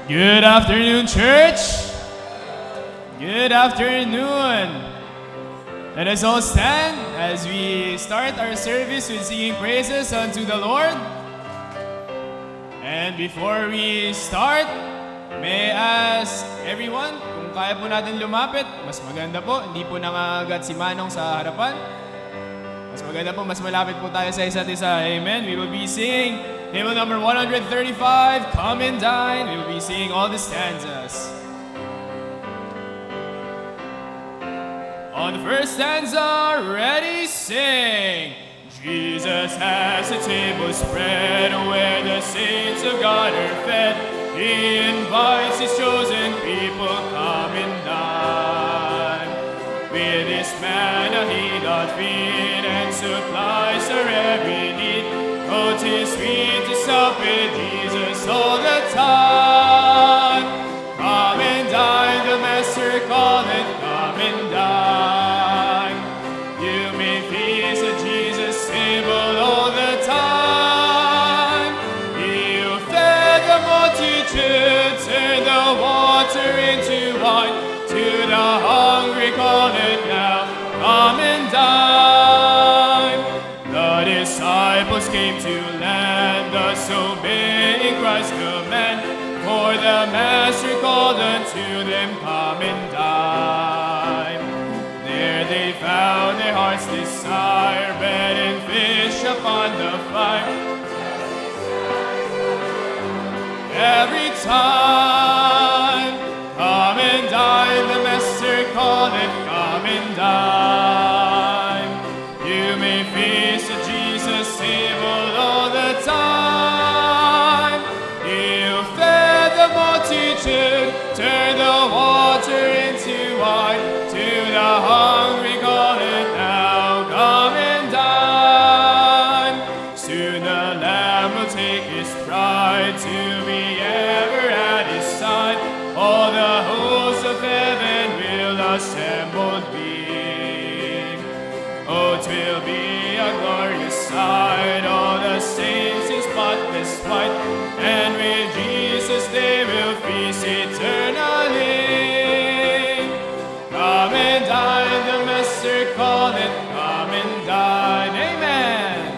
Good afternoon, church. Good afternoon. Let us all stand as we start our service with singing praises unto the Lord. And before we start, may I ask everyone kung kaya po natin lumapit. Mas maganda po, hindi po nangagat si Manong sa harapan. Mas maganda po, mas malapit po tayo sa isa't isa. Amen. We will be singing hymn number 135, Come and Dine. We will be singing all the stanzas. On the first stanza, ready, sing. Jesus has a table spread where the saints of God are fed. He invites his chosen people, come and dine. With his manna he doth feed and supplies our every need. Oh, 'tis sweet to sup with Jesus all the time. Come and dine, the Master calleth, come and dine. You may feast at Jesus' table all the time. You fed the multitude, turn the water into wine. To the hungry calleth now, come and dine. The disciples came to land, thus obeying Christ's command. For the Master called unto them, come and dine. There they found their heart's desire, bread and fish upon the fire. Every time, come and dine, the Master calleth, come and dine. You may feast at Jesus' table all the time. You fed the multitude, turn the water into wine. To the hungry calleth now, come and dine. Soon the Lamb will take his bride to be ever at his side. All the hosts of heaven will assembled be. Oh, 'twill be a glorious sight, all the saints in spotless white, and with Jesus they will feast eternally. Come and dine, the Master calleth, come and dine. Amen.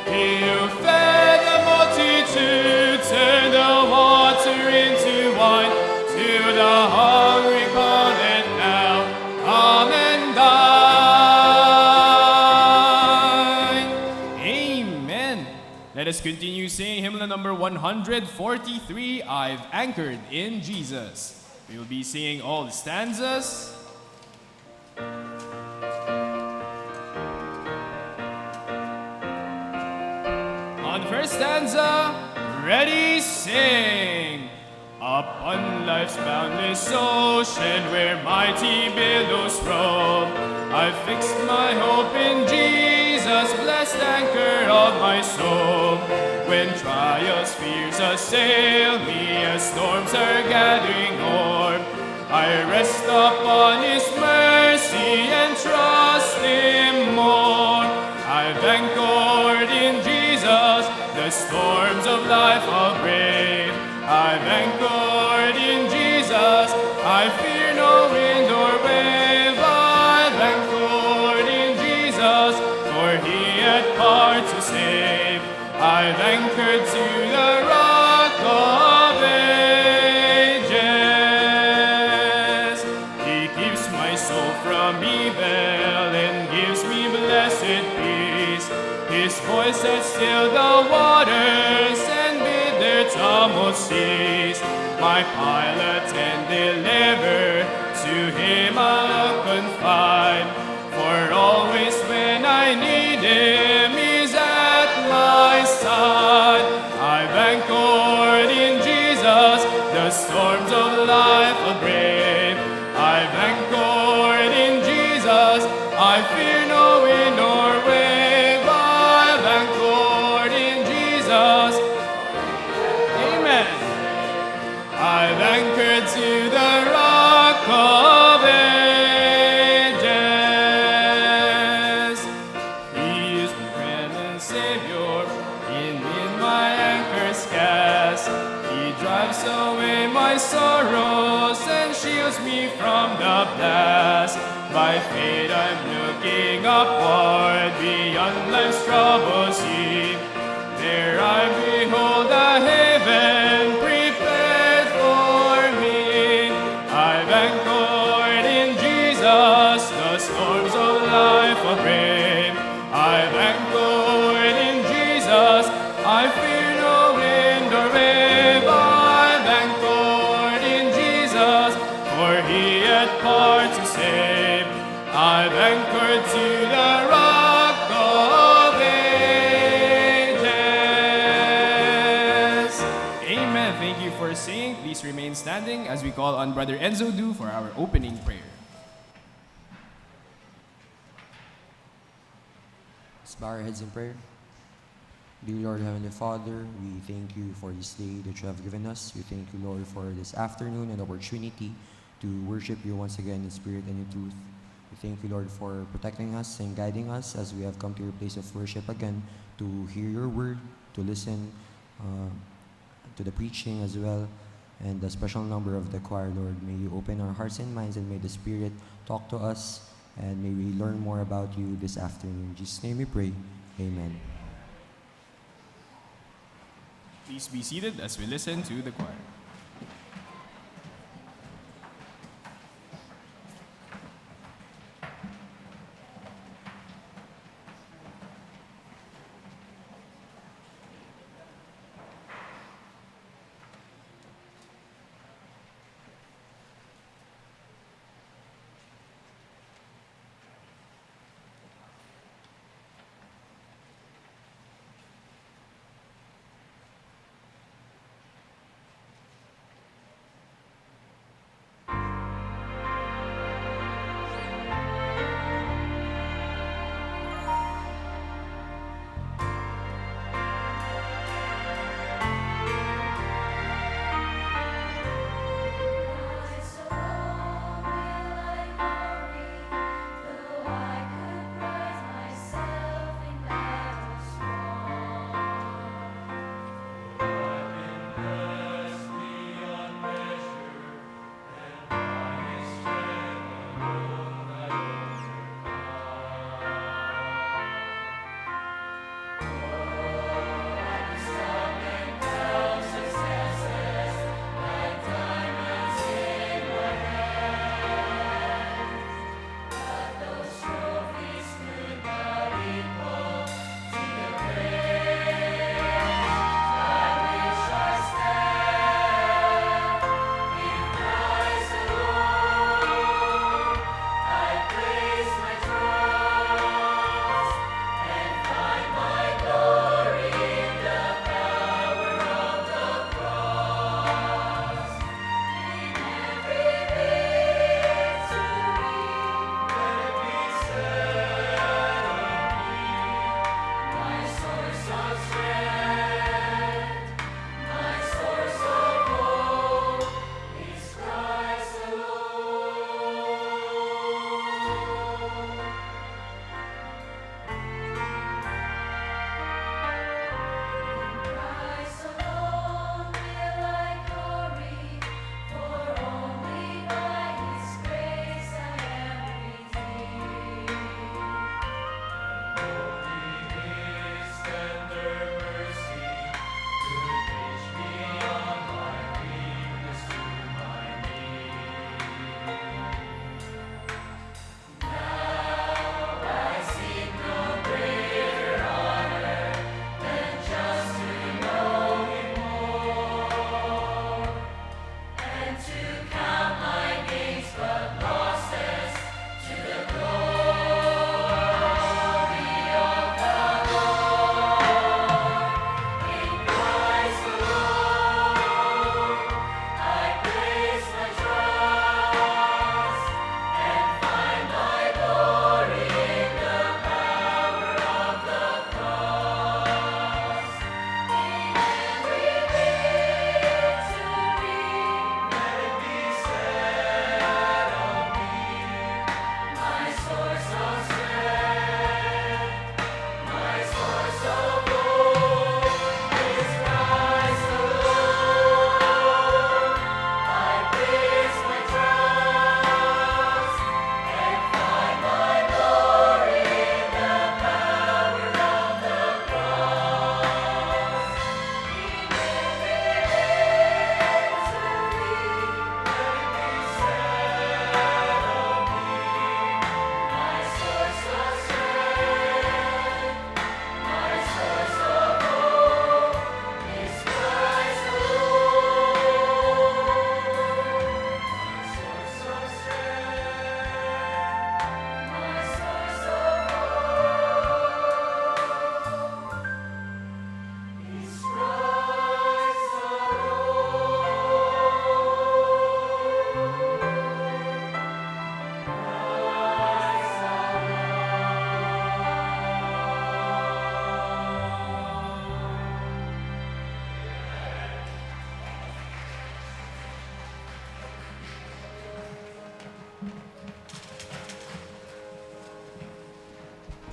You fed the multitude, turn the water into wine. To the hungry calleth now, come and dine. Amen. Let us continue singing hymn number 143, I've Anchored in Jesus. We will be singing all the stanzas. On the first stanza, ready, sing. Upon life's boundless ocean where mighty billows roam, I've fixed my hope in Jesus, blessed anchor of my soul. When trials, fears assail me as storms are gathering o'er, I rest upon his mercy and trust him more. I've anchored in Jesus, the storms of life I'll brave. I've anchored in Jesus, I fear no wind or wave. I've anchored in Jesus, for he had power to save. I've anchored to the rock of ages. He keeps my soul from evil and gives me blessed peace. His voice has stilled the waters and bid their tumult cease. My pilot and deliverer, to him I'll confide. For always when I need him, he's at my side. I've anchored in Jesus, the storms of life will brave. I've anchored in Jesus, I fear no wind or wave. I've anchored in Jesus. Amen. I've anchored to the rock of ages. He is Savior, in my anchor's cast. He drives away my sorrows and shields me from the blast. By faith I'm looking upward beyond life's troubled sea. There I behold a haven prepared for me. I've anchored in Jesus, the storms of life will brave. I've anchored in Jesus, I fear no wind or wave. I've anchored in Jesus, for He hath power to save. I've anchored to the rock of ages. Amen. Thank you for singing. Please remain standing as we call on Brother Enzo Du for our opening prayer. Let's bow our heads in prayer. Dear Lord, Heavenly Father, we thank you for this day that you have given us. We thank you, Lord, for this afternoon and opportunity to worship you once again in spirit and in truth. We thank you, Lord, for protecting us and guiding us as we have come to your place of worship again to hear your word, to listen to the preaching as well, and the special number of the choir, Lord. May you open our hearts and minds, and may the Spirit talk to us, and may we learn more about you this afternoon. In Jesus' name we pray. Amen. Please be seated as we listen to the choir.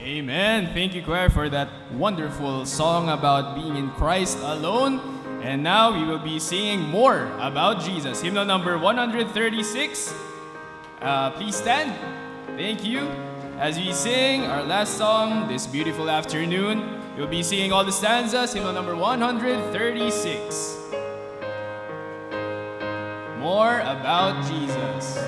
Amen. Thank you, choir, for that wonderful song about being in Christ alone. And now we will be singing more about Jesus. Hymnal number 136. Please stand. Thank you. As we sing our last song this beautiful afternoon, we'll be singing all the stanzas. Hymnal number 136. More about Jesus.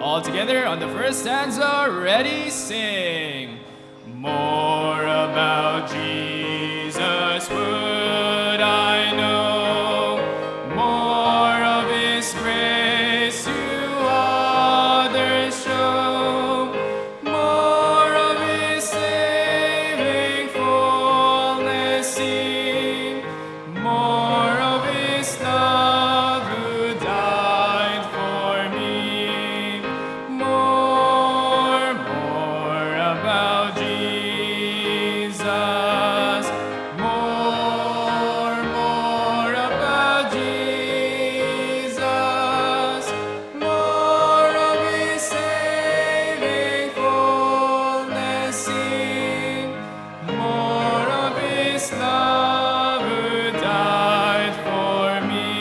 All together on the first stanza, ready, sing. More about Jesus would I know, more of His grace to others show, more of His saving fullness sing, more of His love who died for me, more about Jesus, more about Jesus, more of His saving fullness sing, more of His love who died for me,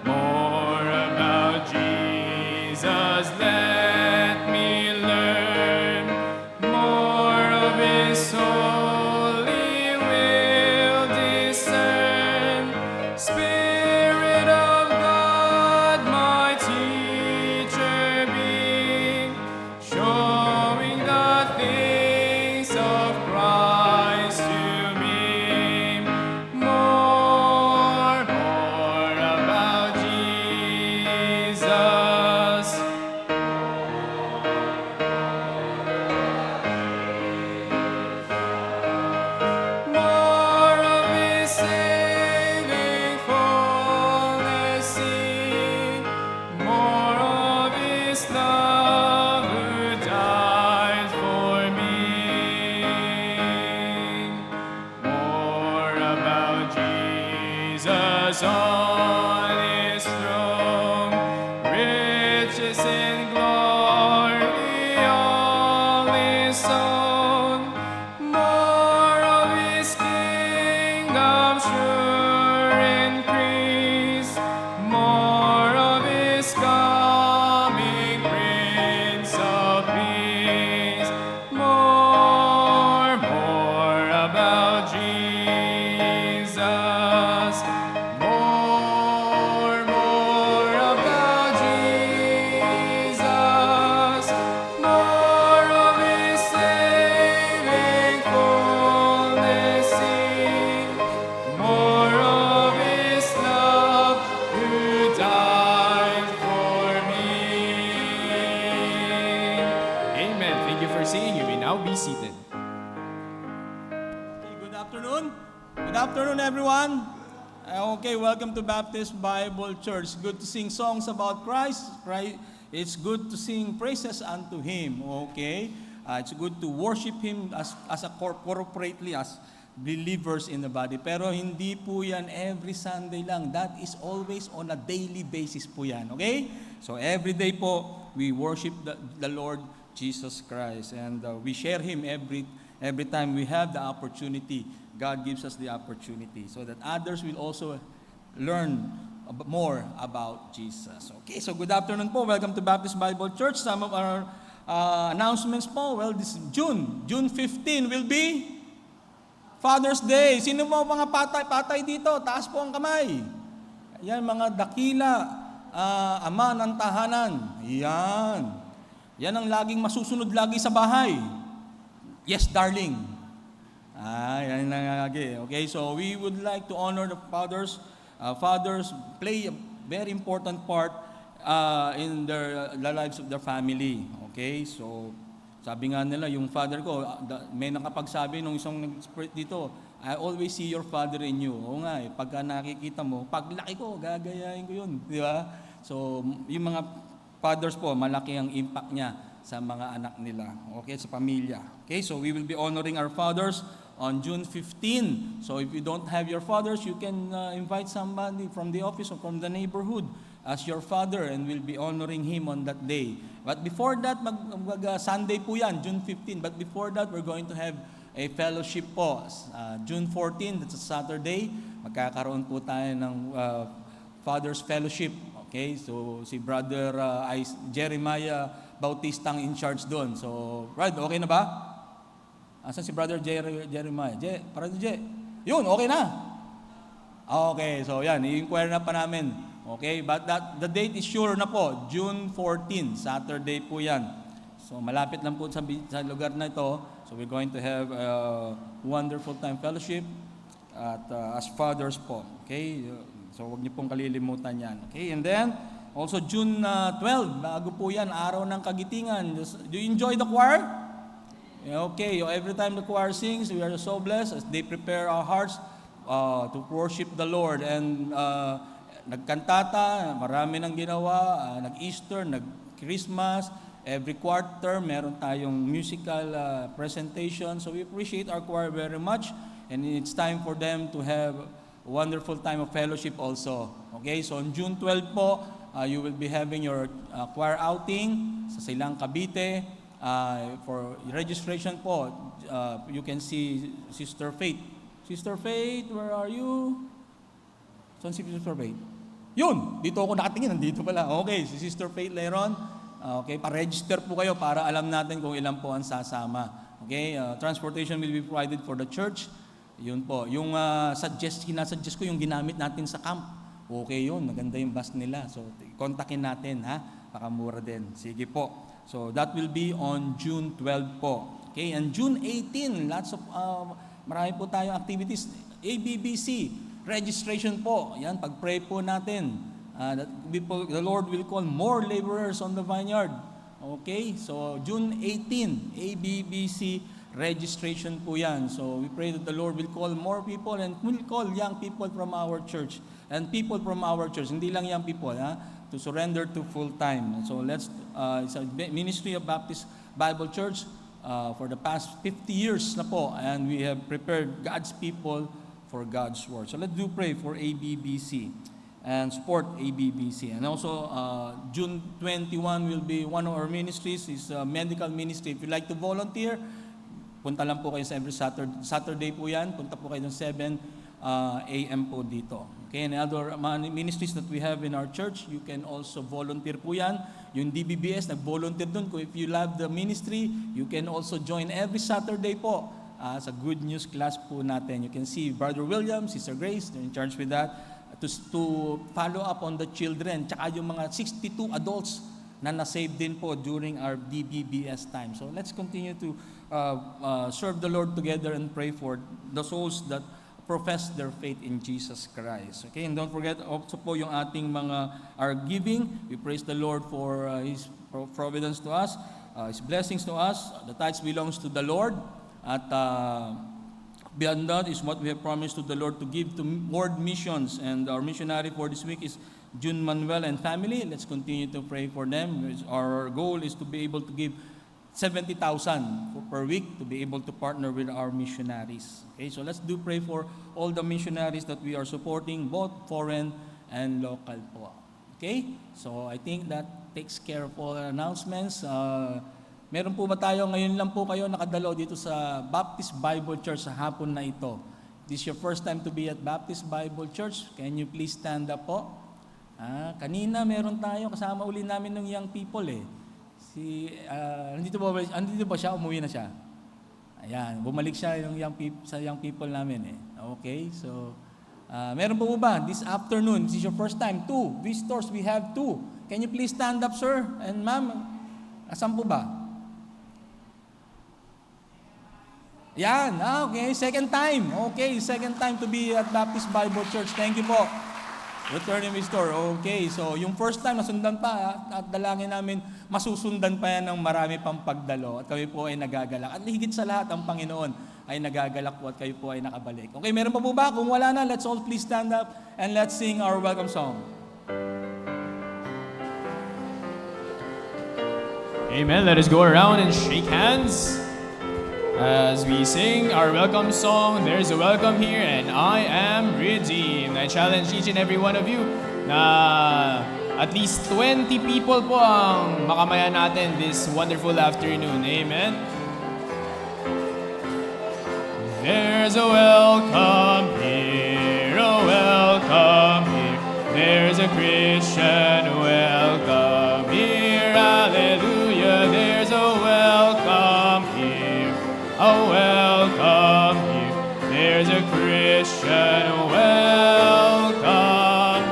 more about Jesus, let me learn more of His holy will discern. Spirit of God, my teacher be, showing the things of Christ to me. More about Jesus. More of His saving fullness sing, more of His love who died for me. More about Jesus on His throne, riches and glory all His own. More of His kingdom sure increase, more of His coming Prince of Peace. More about Jesus. More about Jesus. More of His saving fullness sing, more of His love who died for me. Amen. Thank you for singing. You may now be seated. Okay, good afternoon. Good afternoon, everyone. Okay, welcome to Baptist Bible Church. Good to sing songs about Christ. Right? It's good to sing praises unto Him. Okay? It's good to worship Him as corporately as believers in the body. Pero hindi po yan every Sunday lang. That is always on a daily basis po yan. Okay? So every day po, we worship the Lord Jesus Christ. And we share Him every time we have the opportunity. God gives us the opportunity so that others will also learn more about Jesus. Okay, so good afternoon po. Welcome to Baptist Bible Church. Some of our announcements po. Well, this June 15 will be Father's Day. Sino mo mga patay dito? Taas po ang kamay. Yan, mga dakila, ama ng tahanan. Yan. Yan ang laging masusunod lagi sa bahay. Yes, darling. Yan lang lagi. Okay, so we would like to honor the fathers. Fathers play a very important part in the lives of their family. Okay, so sabi nga nila, yung father ko, may nakapagsabi nung isang nag-spread dito, I always see your father in you. Oo nga pagka nakikita mo, paglaki ko, gagayahin ko yun. Di ba? So, yung mga fathers po, malaki ang impact niya sa mga anak nila. Okay, sa pamilya. Okay, so we will be honoring our fathers on June 15. So if you don't have your fathers, you can invite somebody from the office or from the neighborhood as your father and will be honoring him on that day. But before that, Sunday po yan, June 15. But before that, we're going to have a fellowship po. June 14, that's a Saturday, magkakaroon po tayo ng Father's Fellowship. Okay, so si Brother Jeremiah Bautista ang in charge doon. So, Brad, okay na ba? Asan si Brother Jeremiah? Brother J. Yun, okay na. Okay, so yan, i-inquire na pa namin. Okay, but the date is sure na po, June 14, Saturday po yan. So malapit lang po sa lugar na ito. So we're going to have a wonderful time fellowship at as fathers po. Okay, so wag niyo pong kalilimutan yan. Okay, and then also June 12, bago po yan, araw ng kagitingan. Do you enjoy the choir? Okay, every time the choir sings, we are so blessed as they prepare our hearts to worship the Lord. And nagkantata, marami nang ginawa, nag-Easter, nag-Christmas, every quarter meron tayong musical presentation. So we appreciate our choir very much, and it's time for them to have a wonderful time of fellowship also. Okay, so on June 12 po, you will be having your choir outing sa Silang Cavite. For registration po, you can see Sister Faith. Sister Faith, where are you? Saan si Sister Faith? Yun! Dito ako nakatingin, nandito pala. Okay, si Sister Faith Leron. Okay, pa-register po kayo para alam natin kung ilan po ang sasama. Okay, transportation will be provided for the church. Yun po. Yung sinasuggest ko yung ginamit natin sa camp. Okay yun, maganda yung bus nila. So, kontakin natin, ha? Pakamura din. Sige po. So, that will be on June 12 po. Okay, and June 18, lots of, marami po tayong activities. ABBC, registration po. Yan, pag-pray po natin. The Lord will call more laborers on the vineyard. Okay, so June 18, ABBC registration po yan. So we pray that the Lord will call more people and will call young people from our church. And people from our church, hindi lang young people, to surrender to full time. So it's a ministry of Baptist Bible Church for the past 50 years na po. And we have prepared God's people for God's word. So let's do pray for ABBC and support ABBC. And also, June 21 will be one of our ministries, is a medical ministry. If you like to volunteer, punta lang po kayo sa every Saturday po yan. Punta po kayo ng 7 a.m. po dito. Okay, and other ministries that we have in our church, you can also volunteer po yan. Yung DBBS, nag-volunteer dun. If you love the ministry, you can also join every Saturday po. Sa good news class po natin. You can see Brother William, Sister Grace, they're in charge with that, to follow up on the children, tsaka yung mga 62 adults na na-save din po during our DBBS time. So let's continue to serve the Lord together and pray for the souls that profess their faith in Jesus Christ. Okay, and don't forget also po yung ating our giving. We praise the Lord for His providence to us, His blessings to us. The tithes belongs to the Lord. At beyond that is what we have promised to the Lord to give to world missions. And our missionary for this week is June Manuel and family. Let's continue to pray for them. Our goal is to be able to give 70,000 per week to be able to partner with our missionaries. Okay, so let's do pray for all the missionaries that we are supporting, both foreign and local po. Okay, so I think that takes care of all our announcements. Meron po ba tayo, ngayon lang po kayo nakadalo dito sa Baptist Bible Church sa hapon na ito? This is your first time to be at Baptist Bible Church. Can you please stand up po? Kanina meron tayo, kasama uli namin ng young people eh. Nandito ba siya? Umuwi na siya. Ayan, bumalik siya sa young people namin eh. Okay, so meron po ba this afternoon? This is your first time. 2 visitors, we have 2. Can you please stand up, sir and ma'am? Asan po ba? Yan, okay, second time. Okay, second time to be at Baptist Bible Church. Thank you po. Returning visitor. Okay, so yung first time nasundan pa at dalangin namin masusundan pa yan ng marami pang pagdalo at kami po ay nagagalak. At higit sa lahat ang Panginoon ay nagagalak po at kayo po ay nakabalik. Okay, meron pa po ba? Kung wala na, let's all please stand up and let's sing our welcome song. Amen. Let us go around and shake hands as we sing our welcome song. There's a welcome here and I am redeemed. I challenge each and every one of you na At least 20 people po ang makamaya natin this wonderful afternoon. Amen. There's a welcome here, a welcome here. There's a Christian welcome here, hallelujah. There's a welcome here, a welcome here. There's a Christian welcome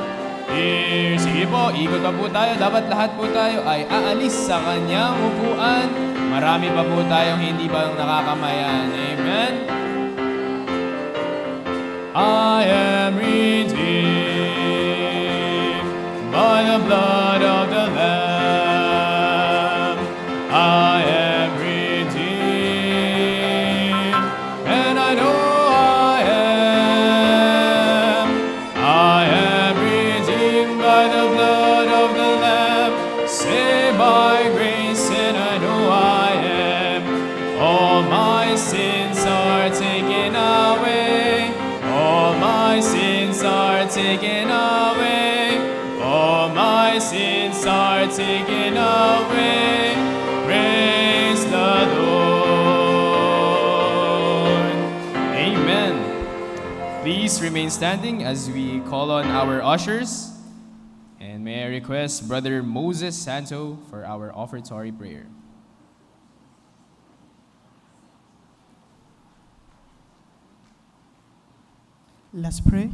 here. Sige po, ikot pa po tayo. Dapat lahat po tayo ay aalis sa kanyang upuan. Marami pa po tayong hindi pa nakakamayan. Amen. I am redeemed by the blood of the Lamb. I am redeemed, and I know I am redeemed by the blood of the Lamb, saved by grace, and I know I am. All my sins are taken away. All my sins are taken away. All my sins are taken away. Praise the Lord. Amen. Please remain standing as we call on our ushers. And may I request Brother Moses Santo for our offertory prayer. Let's pray.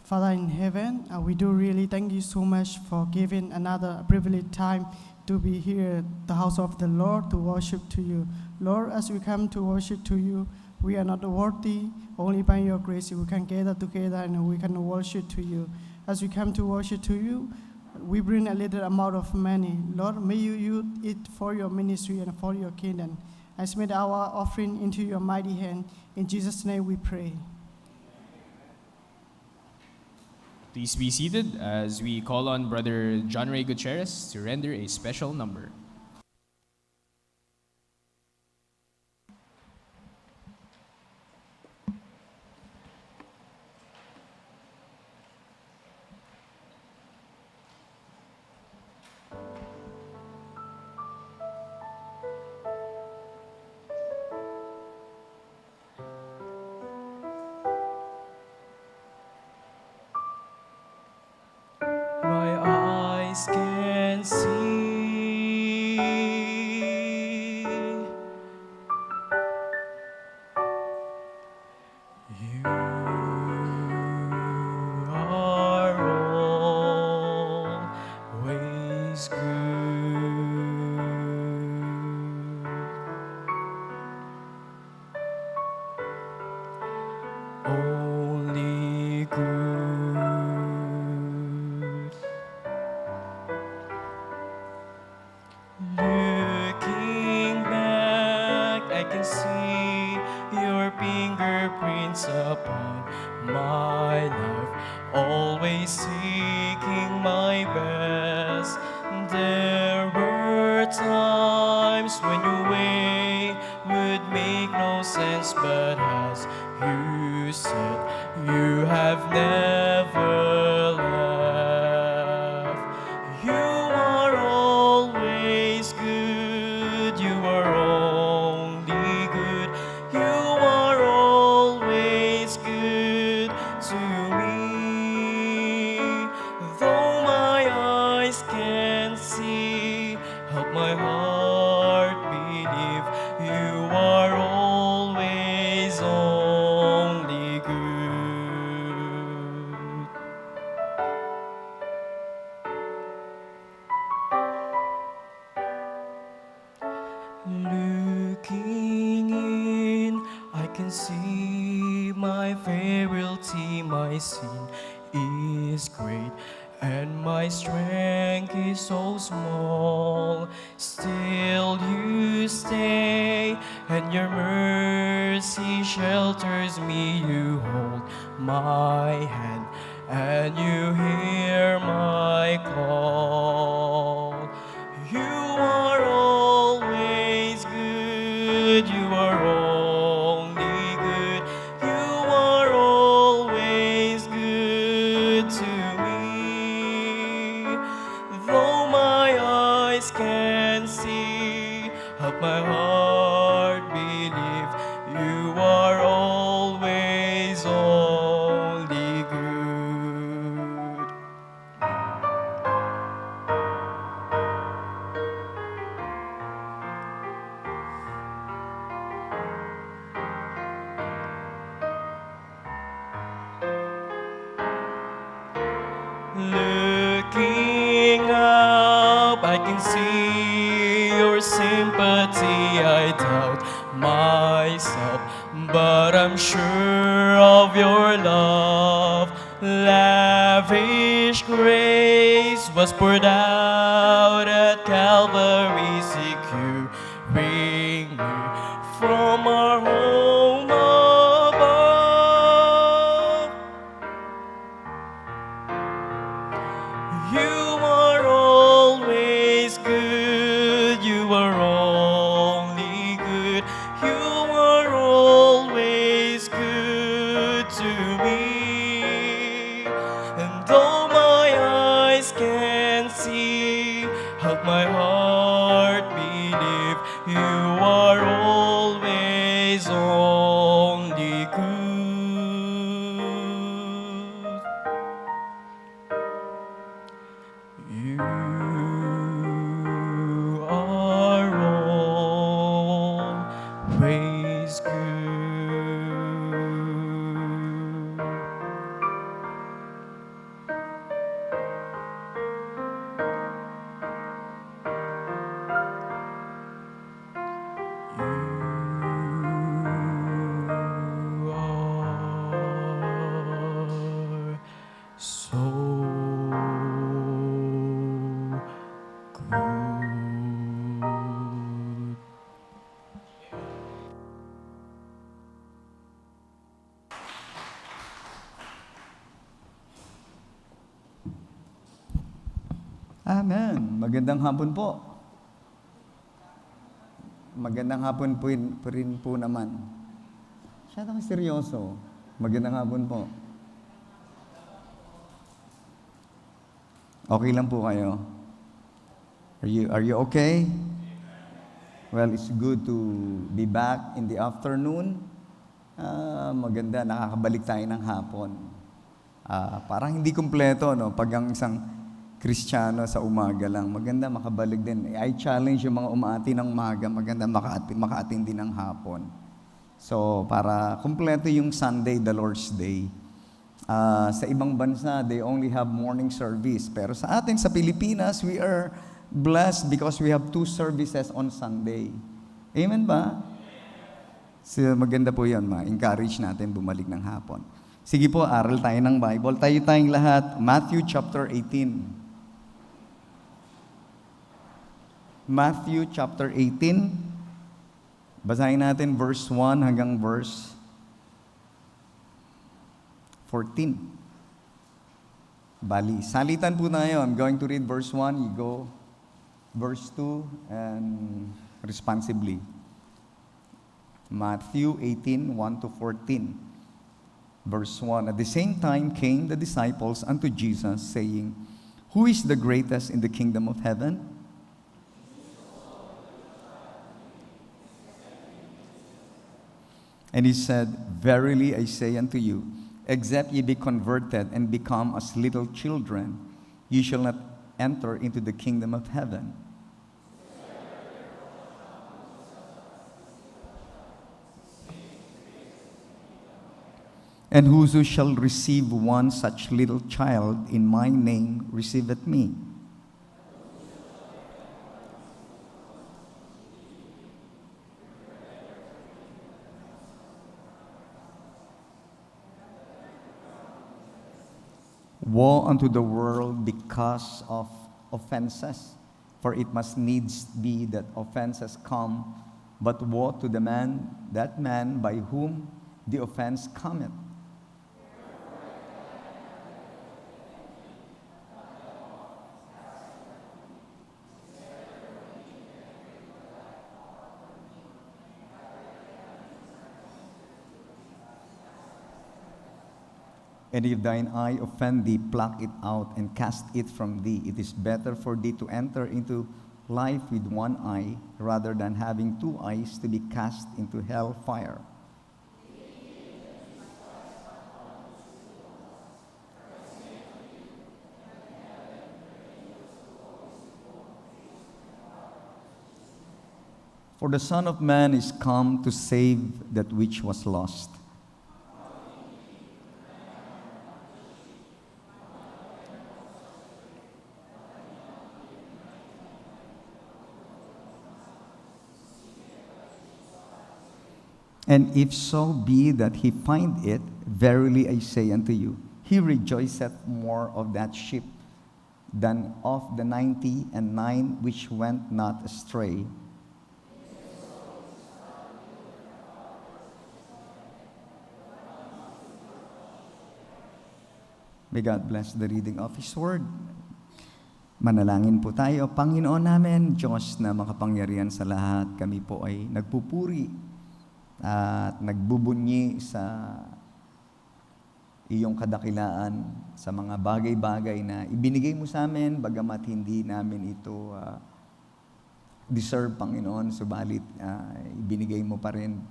Father in heaven, we do really thank you so much for giving another privileged time to be here at the house of the Lord to worship to you. Lord, as we come to worship to you, we are not worthy. Only by your grace we can gather together and we can worship to you. As we come to worship to you, we bring a little amount of money. Lord, may you use it for your ministry and for your kingdom. I submit our offering into your mighty hand. In Jesus' name we pray. Please be seated as we call on Brother John Ray Gutierrez to render a special number. My eyes can see you are always good. Only good. Looking back, I can see your fingerprints upon my life, always seeking my best. There were times when your way would make no sense, but as you said, you have never left. You are always good. You are only good. You are always good to me. Though my eyes can't see, help my heart believe. You are always only good. Looking in, I can see my frailty, my sin is great, and my strength is so small. Still you stay, and your mercy shelters me. You hold my hand, and you hear my call. You are always good. You are only good. You are always good to me. help my heart believe you are always only good. Looking up, I can see your sympathy. I doubt myself, but I'm sure of your love. Lavish grace was poured out at Calvary, securing me from our home above. You are always good, you are only good, you are always good to me. And though my eyes can't see, help my heart believe you are always only good. You are always good. You are so good. Amen. Magandang hapon po. Magandang hapon po rin po naman. Masyado kang seryoso. Magandang hapon po. Okay lang po kayo? Are you okay? Well, it's good to be back in the afternoon. Maganda, nakakabalik tayo ng hapon. Parang hindi kumpleto, no? Pag ang isang Kristiyano sa umaga lang, maganda makabalik din. I challenge yung mga umaati ng umaga, maganda makaatin din ng hapon. So, para kumpleto yung Sunday, the Lord's Day. Sa ibang bansa, they only have morning service. Pero sa atin, sa Pilipinas, we are blessed because we have 2 services on Sunday. Amen ba? So, maganda po yun, ma-encourage natin bumalik ng hapon. Sige po, aral tayo ng Bible. Tayo tayong lahat, Matthew chapter 18. Matthew chapter 18. Basahin natin verse 1 hanggang verse 14. Bali, salitan po tayo. I'm going to read verse 1, you go verse 2, and responsibly. Matthew 18, 1 to 14. Verse 1, at the same time came the disciples unto Jesus, saying, Who is the greatest in the kingdom of heaven? And he said, Verily I say unto you, except ye be converted and become as little children, ye shall not enter into the kingdom of heaven. And whoso shall receive one such little child in my name receiveth me. Woe unto the world because of offenses, for it must needs be that offenses come, but woe to that man by whom the offense cometh. And if thine eye offend thee, pluck it out and cast it from thee. It is better for thee to enter into life with one eye rather than having two eyes to be cast into hell fire. For the Son of Man is come to save that which was lost. And if so be that he find it, verily I say unto you, he rejoiceth more of that sheep than of the 99 which went not astray. May God bless the reading of His Word. Manalangin po tayo. Panginoon namin, Diyos na makapangyarihan sa lahat, kami po ay nagpupuri at nagbubunyi sa iyong kadakilaan sa mga bagay-bagay na ibinigay mo sa amin, bagamat hindi namin ito deserve, Panginoon, subalit ibinigay mo pa rin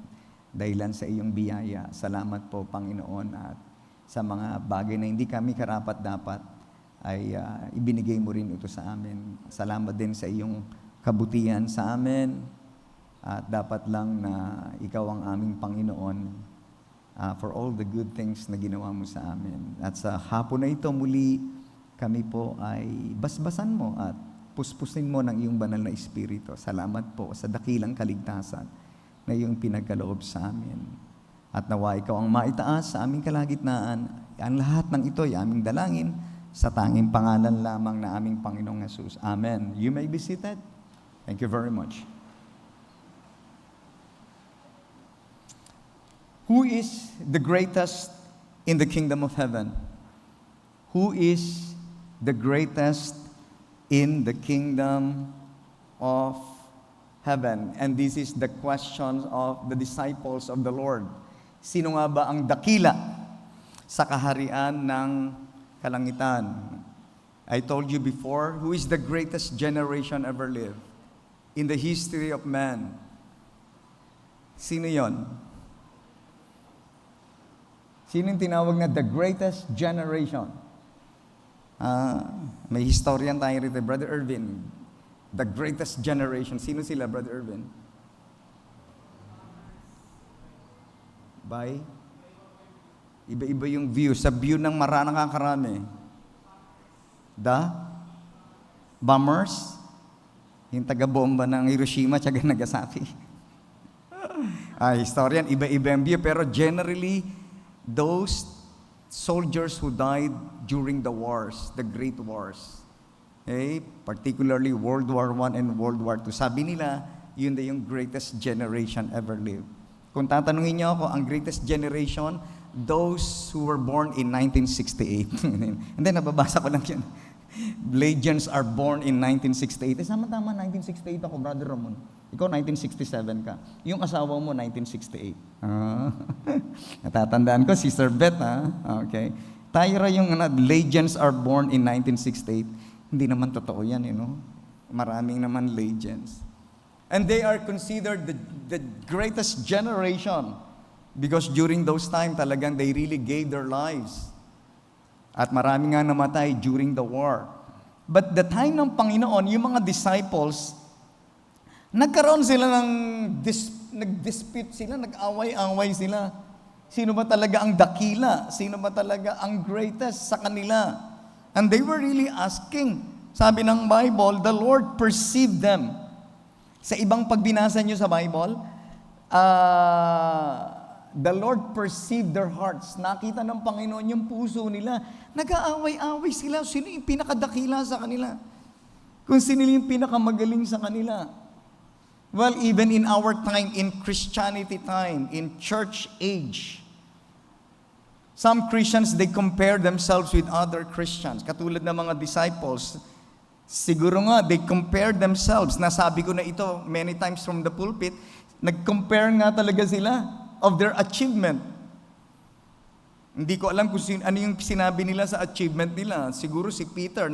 dahilan sa iyong biyaya. Salamat po, Panginoon, at sa mga bagay na hindi kami karapat-dapat ay ibinigay mo rin ito sa amin. Salamat din sa iyong kabutihan sa amin at dapat lang na ikaw ang aming Panginoon for all the good things na ginawa mo sa amin. At sa hapon na ito muli, kami po ay basbasan mo at puspusin mo ng iyong banal na Espiritu. Salamat po sa dakilang kaligtasan na iyong pinagkaloob sa amin. At nawa ikaw ang maitaas sa aming kalagitnaan. Ang lahat ng ito ay aming dalangin sa tanging pangalan lamang na aming Panginoong Jesus. Amen. You may be seated. Thank you very much. Who is the greatest in the kingdom of heaven? Who is the greatest in the kingdom of heaven? And this is the question of the disciples of the Lord. Sino nga ba ang dakila sa kaharian ng kalangitan? I told you before, who is the greatest generation ever lived in the history of man? Sino yon? Sino yung tinawag na the greatest generation? May historian tayo rito, Brother Irvin. The greatest generation. Sino sila, Brother Irvin? By? Iba-iba yung view. Sa view ng nakakakarami. The bombers, yung taga-bomba ng Hiroshima at Nagasaki. Historian, iba-iba yung view. Pero generally, those soldiers who died during the wars, the great wars, particularly World War I and World War II, sabi nila, yun na yung greatest generation ever lived. Kung tatanungin niyo ako, ang greatest generation, those who were born in 1968. Hindi, nababasa ko lang yun. Legends are born in 1968. Sama-tama, 1968 ako, Brother Ramon. Ikaw, 1967 ka. Yung asawa mo, 1968. Natatandaan ko, Sister Beth, ha? Okay. Tayo yung legends are born in 1968. Hindi naman totoo yan, Maraming naman legends. And they are considered the greatest generation because during those time talagang they really gave their lives. At marami nga namatay during the war. But the time ng Panginoon, yung mga disciples, nagkaroon sila ng nag-dispute sila, nag-away-away sila. Sino ba talaga ang dakila? Sino ba talaga ang greatest sa kanila? And they were really asking. Sabi ng Bible, the Lord perceived them. Sa ibang pagbinasa nyo sa Bible, the Lord perceived their hearts. Nakita ng Panginoon yung puso nila. Nag-aaway-away sila. Sino yung pinakadakila sa kanila? Kung sino yung pinakamagaling sa kanila? Well, even in our time, in Christianity time, in church age, some Christians, they compare themselves with other Christians. Katulad ng mga disciples, siguro nga, they compared themselves. Nasabi ko na ito many times from the pulpit, nag-compare nga talaga sila of their achievement. Hindi ko alam kung ano yung sinabi nila sa achievement nila. Siguro si Peter,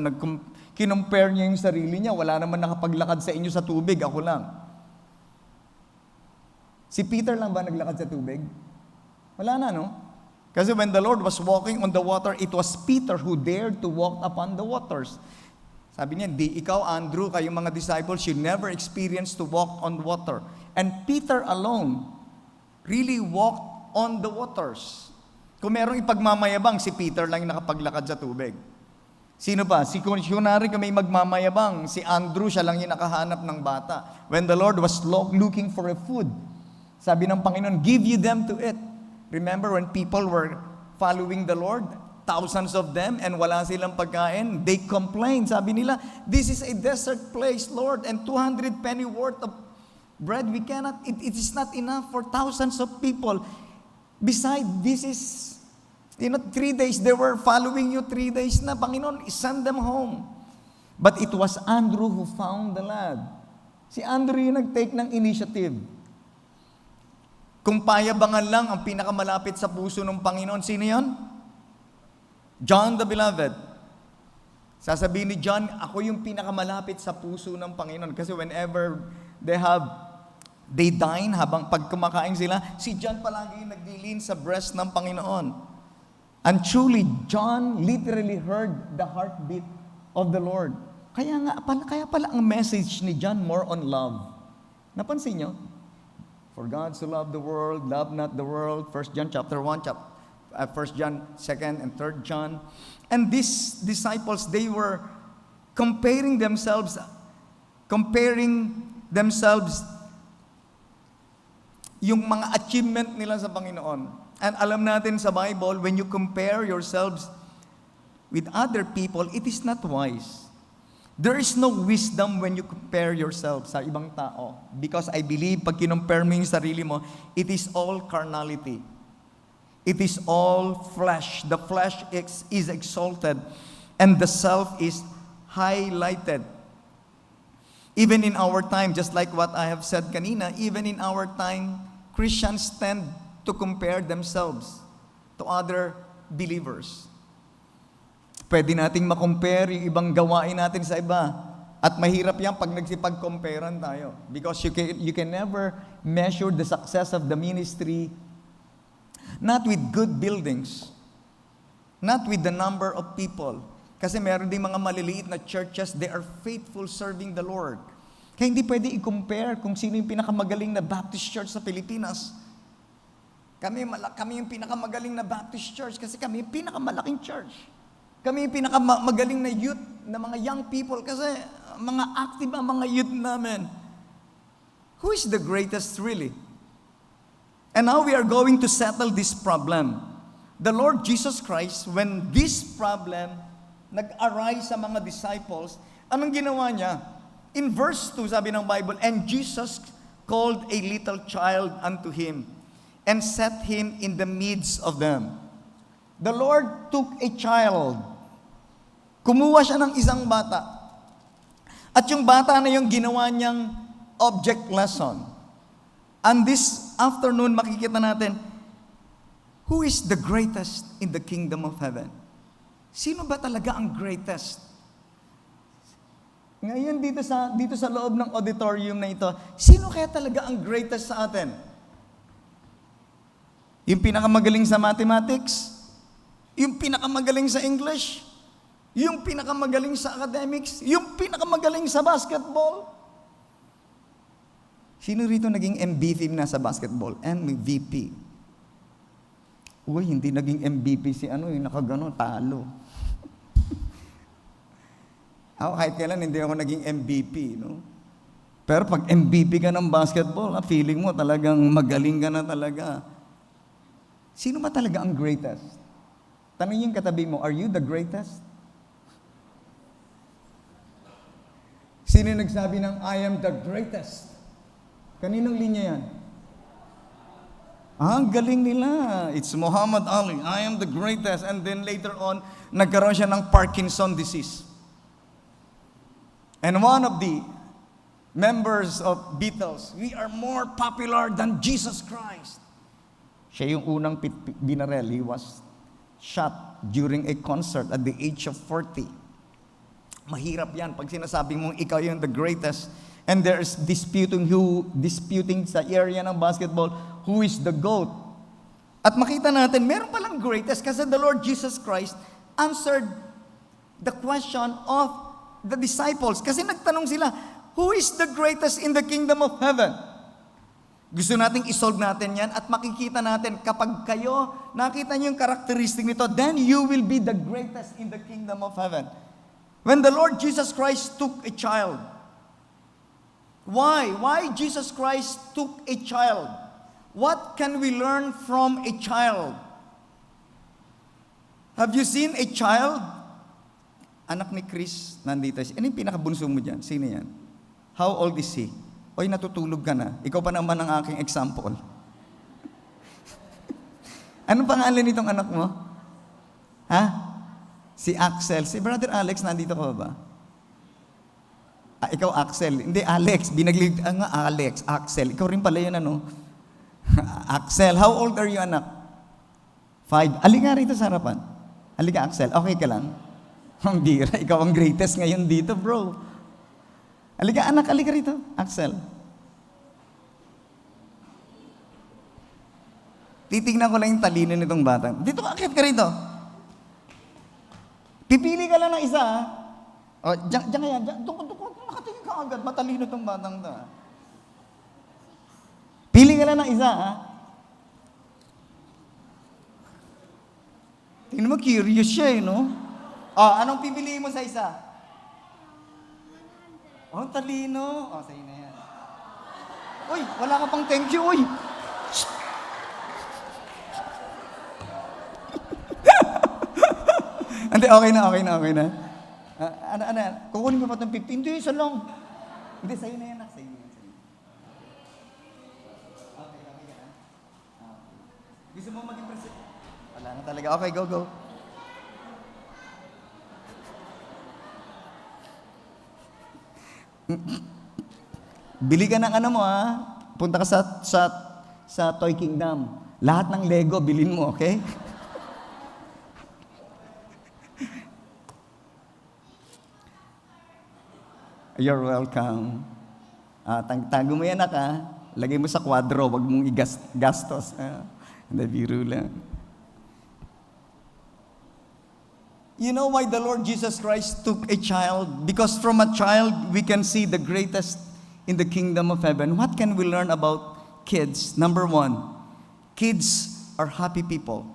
Kinumpare niya yung sarili niya, wala naman nakapaglakad sa inyo sa tubig, ako lang. Si Peter lang ba naglakad sa tubig? Wala na, no? Kasi when the Lord was walking on the water, it was Peter who dared to walk upon the waters. Sabi niya, di ikaw, Andrew, kayong mga disciples, you never experienced to walk on water. And Peter alone really walked on the waters. Kung merong ipagmamayabang, si Peter lang yung nakapaglakad sa tubig. Sino ba? Si kunwari kung may magmamayabang, si Andrew, siya lang yung nakahanap ng bata. When the Lord was looking for a food, sabi ng Panginoon, give you them to eat. Remember when people were following the Lord, thousands of them, and wala silang pagkain, they complained. Sabi nila, this is a desert place, Lord, and 200 penny worth of bread, we cannot, it is not enough for thousands of people. Besides, this is, 3 days, they were following you 3 days na, Panginoon, send them home. But it was Andrew who found the lad. Si Andrew yung nag-take ng initiative. Kung payabangan lang ang pinakamalapit sa puso ng Panginoon, sino yon? John the Beloved. Sasabihin ni John, ako yung pinakamalapit sa puso ng Panginoon. Kasi whenever they dine, habang pag kumakain sila, si John palagi nagdilin sa breast ng Panginoon. And truly, John literally heard the heartbeat of the Lord. Kaya pala ang message ni John more on love. Napansin nyo? For God so loved the world, love not the world. 1 John chapter 1, 1 John 2nd and 3rd John. And these disciples, they were comparing themselves yung mga achievement nila sa Panginoon. And alam natin sa Bible, when you compare yourselves with other people, it is not wise. There is no wisdom when you compare yourself sa ibang tao. Because I believe, pag kinumpare mo yung sarili mo, it is all carnality. It is all flesh. The flesh is exalted and the self is highlighted. Even in our time, just like what I have said kanina, even in our time, Christians tend to compare themselves to other believers. Pwede nating makompare yung ibang gawain natin sa iba. At mahirap yan pag nagsipag-comparean tayo. Because you can never measure the success of the ministry not with good buildings, not with the number of people. Kasi meron din mga maliliit na churches, they are faithful serving the Lord. Kaya hindi pwede i-compare kung sino yung pinakamagaling na Baptist church sa Pilipinas. Kami yung pinakamagaling na Baptist church kasi kami yung pinakamalaking church. Kami yung pinakamagaling na youth, na mga young people, kasi mga active ang mga youth namin. Who is the greatest really? And now we are going to settle this problem. The Lord Jesus Christ, when this problem nag-arise sa mga disciples, anong ginawa niya? In verse 2, sabi ng Bible, and Jesus called a little child unto him, and set him in the midst of them. The Lord took a child. Kumuha siya ng isang bata. At yung bata na yung ginawa niyang object lesson. And this afternoon, makikita natin, who is the greatest in the kingdom of heaven? Sino ba talaga ang greatest? Ngayon, dito sa loob ng auditorium na ito, sino kaya talaga ang greatest sa atin? Yung pinakamagaling sa mathematics? Yung pinakamagaling sa English? Yung pinakamagaling sa academics? Yung pinakamagaling sa basketball? Sino rito naging MVP na sa basketball? MVP. Uy, hindi naging MVP si yung nakagano, talo. Ako kahit kailan hindi ako naging MVP, no? Pero pag MVP ka ng basketball, feeling mo talagang magaling ka na talaga. Sino ba talaga ang greatest? Tanungin yung katabi mo, are you the greatest? Sino nagsabi ng, I am the greatest? Kaninong linya yan? Ang galing nila. It's Muhammad Ali. I am the greatest. And then later on, nagkaroon siya ng Parkinson disease. And one of the members of Beatles, we are more popular than Jesus Christ. Siya yung unang binarel. He was shot during a concert at the age of 40. Mahirap yan pag sinasabing mong ikaw yung the greatest. And there's disputing sa area ng basketball, who is the GOAT. At makita natin, meron palang greatest kasi the Lord Jesus Christ answered the question of the disciples. Kasi nagtanong sila, who is the greatest in the kingdom of heaven? Gusto nating isolve natin yan at makikita natin kapag kayo nakita niyo yung characteristic nito, then you will be the greatest in the kingdom of heaven. When the Lord Jesus Christ took a child, why? Why Jesus Christ took a child? What can we learn from a child? Have you seen a child? Anak ni Chris, nandito. Ano yung pinakabunso mo dyan? Sino yan? How old is he? Oy, natutulog ka na. Ikaw pa naman ang aking example. Anong pangalan nitong anak mo? Ha? Si Axel. Si Brother Alex, nandito ka ba? Ikaw Axel. Hindi, Alex. Alex. Axel. Ikaw rin pala yun, ano? Axel. How old are you, anak? 5. Halika rito sa harapan. Halika, Axel. Okay ka lang? Ang bira. Ikaw ang greatest ngayon dito, bro. Halika, anak. Halika rito, Axel. Titignan ko lang yung talino nitong bata. Dito, akit ka rito. Pipili ka lang ng isa, ha? O, diyan kaya, doon, nakatingin ka agad, matalino tong batang to. Pili ka lang ng isa, ha? Tingnan mo, curious siya, no? O, anong pipiliin mo sa isa? Oh, talino. O, sa'yo na yan. Uy, wala ka pang thank you, uy. Hindi, okay na. Ano, kukunin mo pa itong 15. Hindi, isa lang. Hindi, sa'yo na yan, nak. Sa'yo na yan. Okay ka na. Gusto mo maging president? Wala na talaga. Okay, go. Bili ka ng ano mo, ha? Punta ka sa Toy Kingdom. Lahat ng Lego, bilhin mo, okay? You're welcome. Tago mo yan, anak, ha? Lagay mo sa kwadro, wag mong gastos. Hindi, biro lang. You know why the Lord Jesus Christ took a child? Because from a child, we can see the greatest in the kingdom of heaven. What can we learn about kids? Number 1, kids are happy people.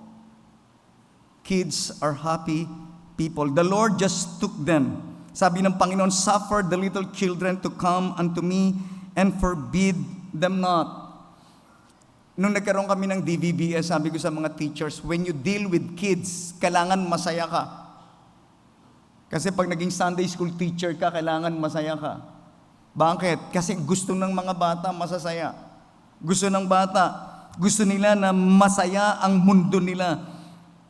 Kids are happy people. The Lord just took them. Sabi ng Panginoon, suffer the little children to come unto me and forbid them not. Nung nagkaroon kami ng DVBS, sabi ko sa mga teachers, when you deal with kids, kailangan masaya ka. Kasi pag naging Sunday school teacher ka, kailangan masaya ka. Bakit? Kasi gusto ng mga bata masasaya. Gusto ng bata, gusto nila na masaya ang mundo nila.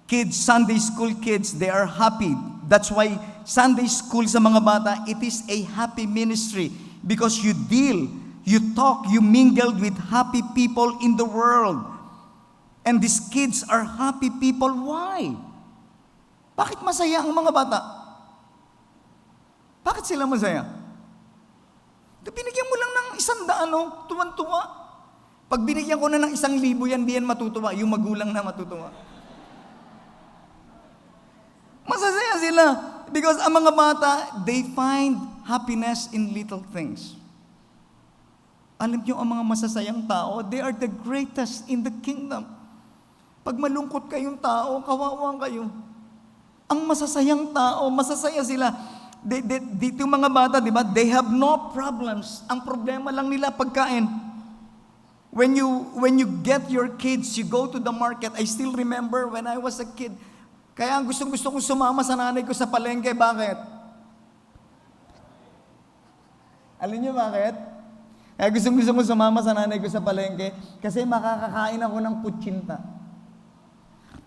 Kids, Sunday school kids, they are happy. That's why Sunday school sa mga bata, it is a happy ministry because you deal, you talk, you mingled with happy people in the world. And these kids are happy people. Why? Bakit masaya ang mga bata? Bakit sila masaya? Binigyan mo lang ng 100, tuwan-tuwa. Pag binigyan ko na ng 1,000, yan, di yan matutuwa. Yung magulang na matutuwa. Masasaya sila. Because ang mga bata, they find happiness in little things. Alam niyo, ang mga masasayang tao, they are the greatest in the kingdom. Pag malungkot kayong tao, kawawang kayo. Ang masasayang tao, masasaya sila. Dito yung mga bata, di ba? They have no problems. Ang problema lang nila, pagkain. When you get your kids, you go to the market. I still remember when I was a kid, kaya ang gusto kong sumama sa nanay ko sa palengke. Bakit? Alam niyo bakit? Kaya gusto kong sumama sa nanay ko sa palengke kasi makakakain ako ng kutsinta.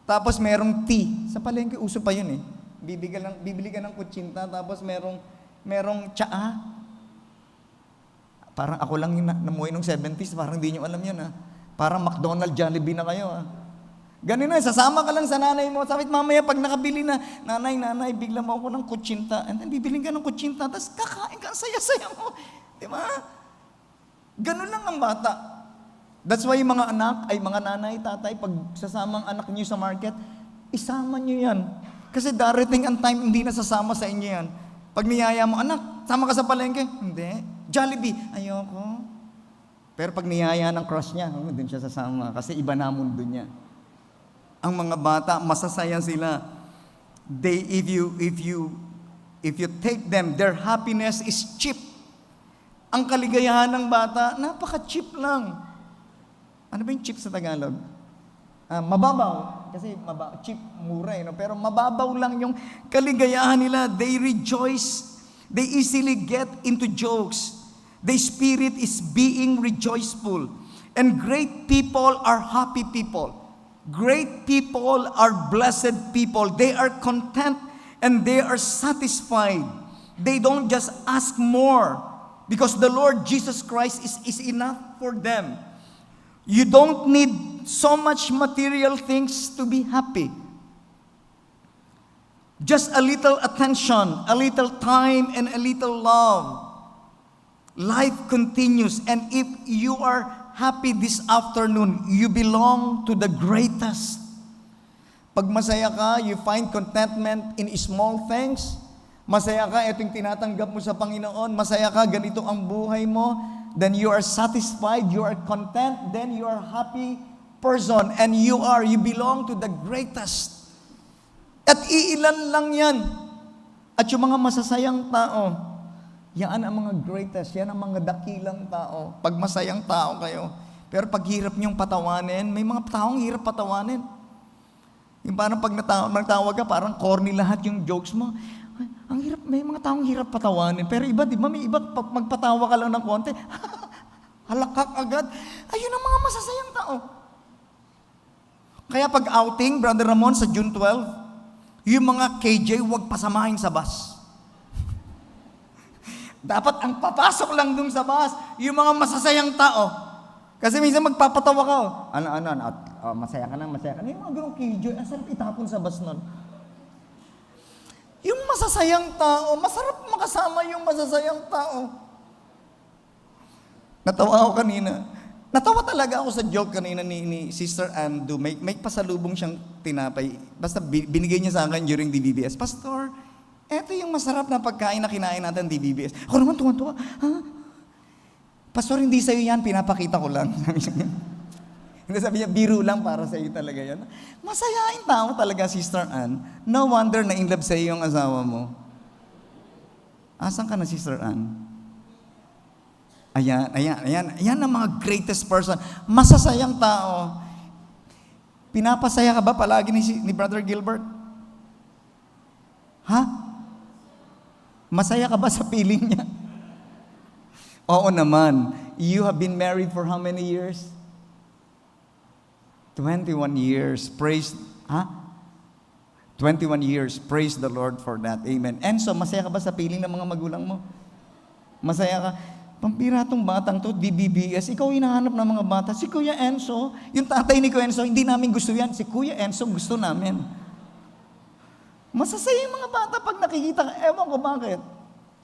Tapos merong tea. Sa palengke, uso pa yun eh. Bibili ka ng kutsinta, tapos merong tsaa. Parang ako lang yung namuhay nung 70s, parang hindi nyo alam yun, ha? Parang McDonald's, Jollibee na kayo, ha? Ganun na, sasama ka lang sa nanay mo. Sabi, mamaya pag nakabili na, nanay, bigla mo ako ng kutsinta. And then bibiling ka ng kutsinta, tapos kakain ka, ang saya-saya mo. Di ba? Ganun lang ang bata. That's why yung mga anak, ay mga nanay, tatay, pag sasamang anak niyo sa market, isama niyo yan. Kasi darating ang time, hindi na sasama sa inyo yan. Pag niyaya mo, anak, sama ka sa palengke. Hindi. Jollibee, ayoko. Pero pag niyaya ng crush niya, dun siya sasama. Kasi iba na mundo niya. Ang mga bata, masasaya sila. If you take them, their happiness is cheap. Ang kaligayahan ng bata, napaka-cheap lang. Ano ba yung cheap sa Tagalog? Mababaw. Kasi cheap, mura no? Pero mababaw lang yung kaligayahan nila. They rejoice. They easily get into jokes. The spirit is being rejoiceful. And great people are happy people. Great people are blessed people. They are content and they are satisfied. They don't just ask more because the Lord Jesus Christ is enough for them. You don't need so much material things to be happy. Just a little attention, a little time, and a little love. Life continues, and if you are happy this afternoon, you belong to the greatest. Pag masaya ka, you find contentment in small things. Masaya ka, ito yung tinatanggap mo sa Panginoon. Masaya ka, ganito ang buhay mo. Then you are satisfied, you are content, then you are happy person, and you belong to the greatest. At iilan lang yan. At yung mga masasayang tao, yan ang mga greatest, yan ang mga dakilang tao. Pag masayang tao kayo. Pero pag hirap niyong patawanin, may mga taong hirap patawanin. Yung parang pag natawag ka, parang corny lahat yung jokes mo. Ay, ang hirap, may mga taong hirap patawanin. Pero iba, di ba, may iba, pag magpatawa ka lang ng konti, halakak agad. Ayun ang mga masasayang tao. Kaya pag outing, Brother Ramon, sa June 12, yung mga KJ, huwag pasamahin sa bus. Dapat ang papasok lang dun sa bus, yung mga masasayang tao. Kasi minsan magpapatawa ka, masaya ka na. Yung mga ganong killjoy, ang sarap itapon sa bus nun. Yung masasayang tao, masarap makasama yung masasayang tao. Natawa ako kanina. Natawa talaga ako sa joke kanina ni Sister Andu. May pasalubong siyang tinapay. Basta binigay niya sa akin during DBBS. Pastor, eto yung masarap na pagkain na kinain natin DBBS. Ako naman tuwan-tuwa. Pastor, hindi sa'yo yan, pinapakita ko lang. Hindi, sabi niya, biro lang para sa'yo talaga yan. Masayain tao talaga, Sister Ann. No wonder na in love sa'yo yung asawa mo. Asan ka na, Sister Ann? Ayan ang mga greatest person. Masasayang tao. Pinapasaya ka ba palagi ni Brother Gilbert? Ha? Masaya ka ba sa piling niya? Oo naman. You have been married for how many years? 21 years. 21 years. Praise the Lord for that. Amen. Enzo, masaya ka ba sa piling ng mga magulang mo? Masaya ka? Pampiratong batang to, DBBS, ikaw hinahanap ng mga bata. Si Kuya Enzo, yung tatay ni Kuya Enzo, hindi namin gusto yan. Si Kuya Enzo, gusto namin. Masasaya yung mga bata pag nakikita ka. Ewan ko bakit.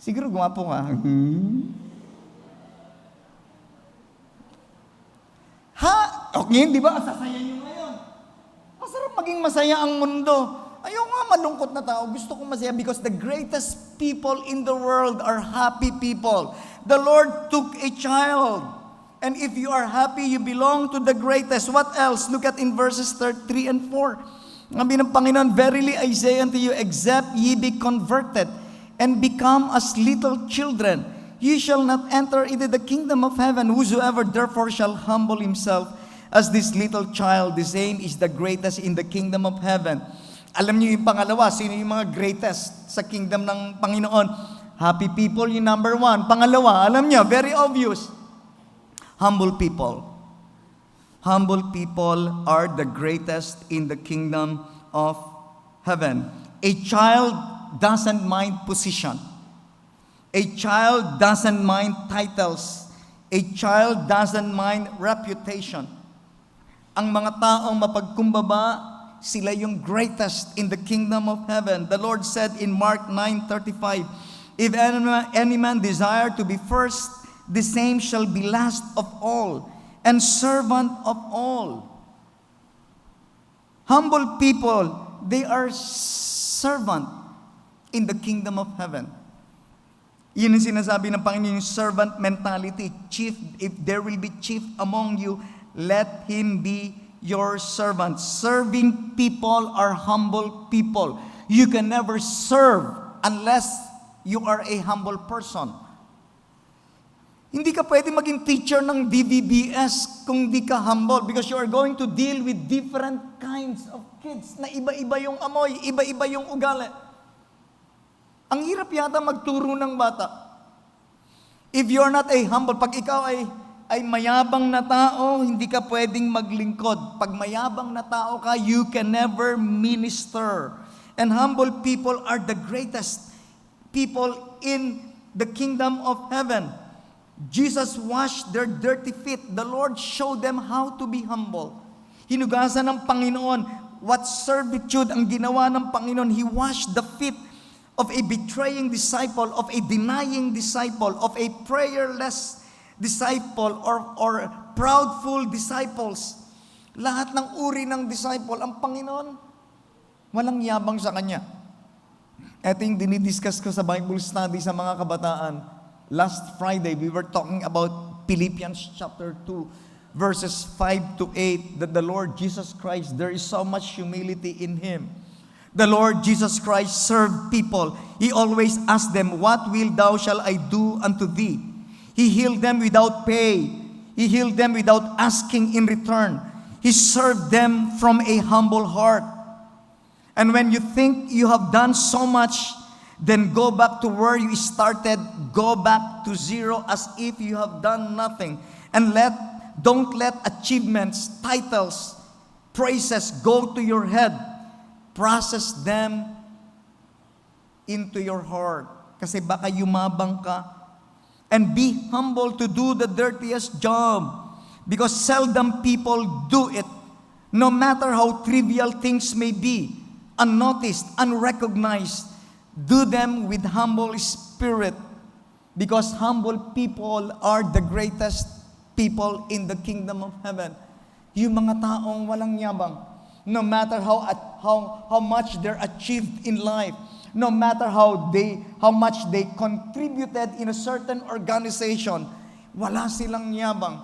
Siguro gumapo ka. Okay, di ba? Sasaya nyo ngayon. Masarap maging masaya ang mundo. Ayaw nga malungkot na tao. Gusto kong masaya because the greatest people in the world are happy people. The Lord took a child. And if you are happy, you belong to the greatest. What else? Look at in verses 3 and 4. Sabi ng Panginoon, verily I say unto you, except ye be converted and become as little children, ye shall not enter into the kingdom of heaven. Whosoever therefore shall humble himself as this little child, the same is the greatest in the kingdom of heaven. Alam niyo yung pangalawa, sino yung mga greatest sa kingdom ng Panginoon? Happy people, yung number one. Pangalawa, alam niyo, very obvious. Humble people. Humble people are the greatest in the kingdom of heaven. A child doesn't mind position. A child doesn't mind titles. A child doesn't mind reputation. ang mga taong mapagkumbaba, sila yung greatest in the kingdom of heaven. The Lord said in Mark 9:35, "If any man desire to be first, the same shall be last of all, and servant of all." Humble people, they are servant in the kingdom of heaven. Yun ang sinasabi ng Panginoon, yung servant mentality. Chief, if there will be chief among you, let him be your servant. Serving people are humble people. You can never serve unless you are a humble person. Hindi ka pwede maging teacher ng DVBS kung di ka humble, because you are going to deal with different kinds of kids na iba-iba yung amoy, iba-iba yung ugali. Ang hirap yata magturo ng bata. If you're not a humble, pag ikaw ay mayabang na tao, hindi ka pwedeng maglingkod. Pag mayabang na tao ka, you can never minister. And humble people are the greatest people in the kingdom of heaven. Jesus washed their dirty feet. The Lord showed them how to be humble. Hinugasan ng Panginoon. What servitude ang ginawa ng Panginoon? He washed the feet of a betraying disciple, of a denying disciple, of a prayerless disciple, or proudful disciples. Lahat ng uri ng disciple, ang Panginoon, walang yabang sa Kanya. Ito yung dinidiscuss ko sa Bible study sa mga kabataan. Last Friday, we were talking about Philippians chapter 2, verses 5 to 8, that the Lord Jesus Christ, there is so much humility in Him. The Lord Jesus Christ served people. He always asked them, "What will thou shall I do unto thee?" He healed them without pay. He healed them without asking in return. He served them from a humble heart. And when you think you have done so much, then go back to where you started. Go back to zero as if you have done nothing. And don't let achievements, titles, praises go to your head. Process them into your heart. Kasi baka yumabang ka. And be humble to do the dirtiest job. Because seldom people do it. No matter how trivial things may be. Unnoticed, unrecognized. Do them with humble spirit. Because humble people are the greatest people in the kingdom of heaven. Yung mga taong walang yabang. No matter how much they're achieved in life, no matter how much they contributed in a certain organization, wala silang yabang.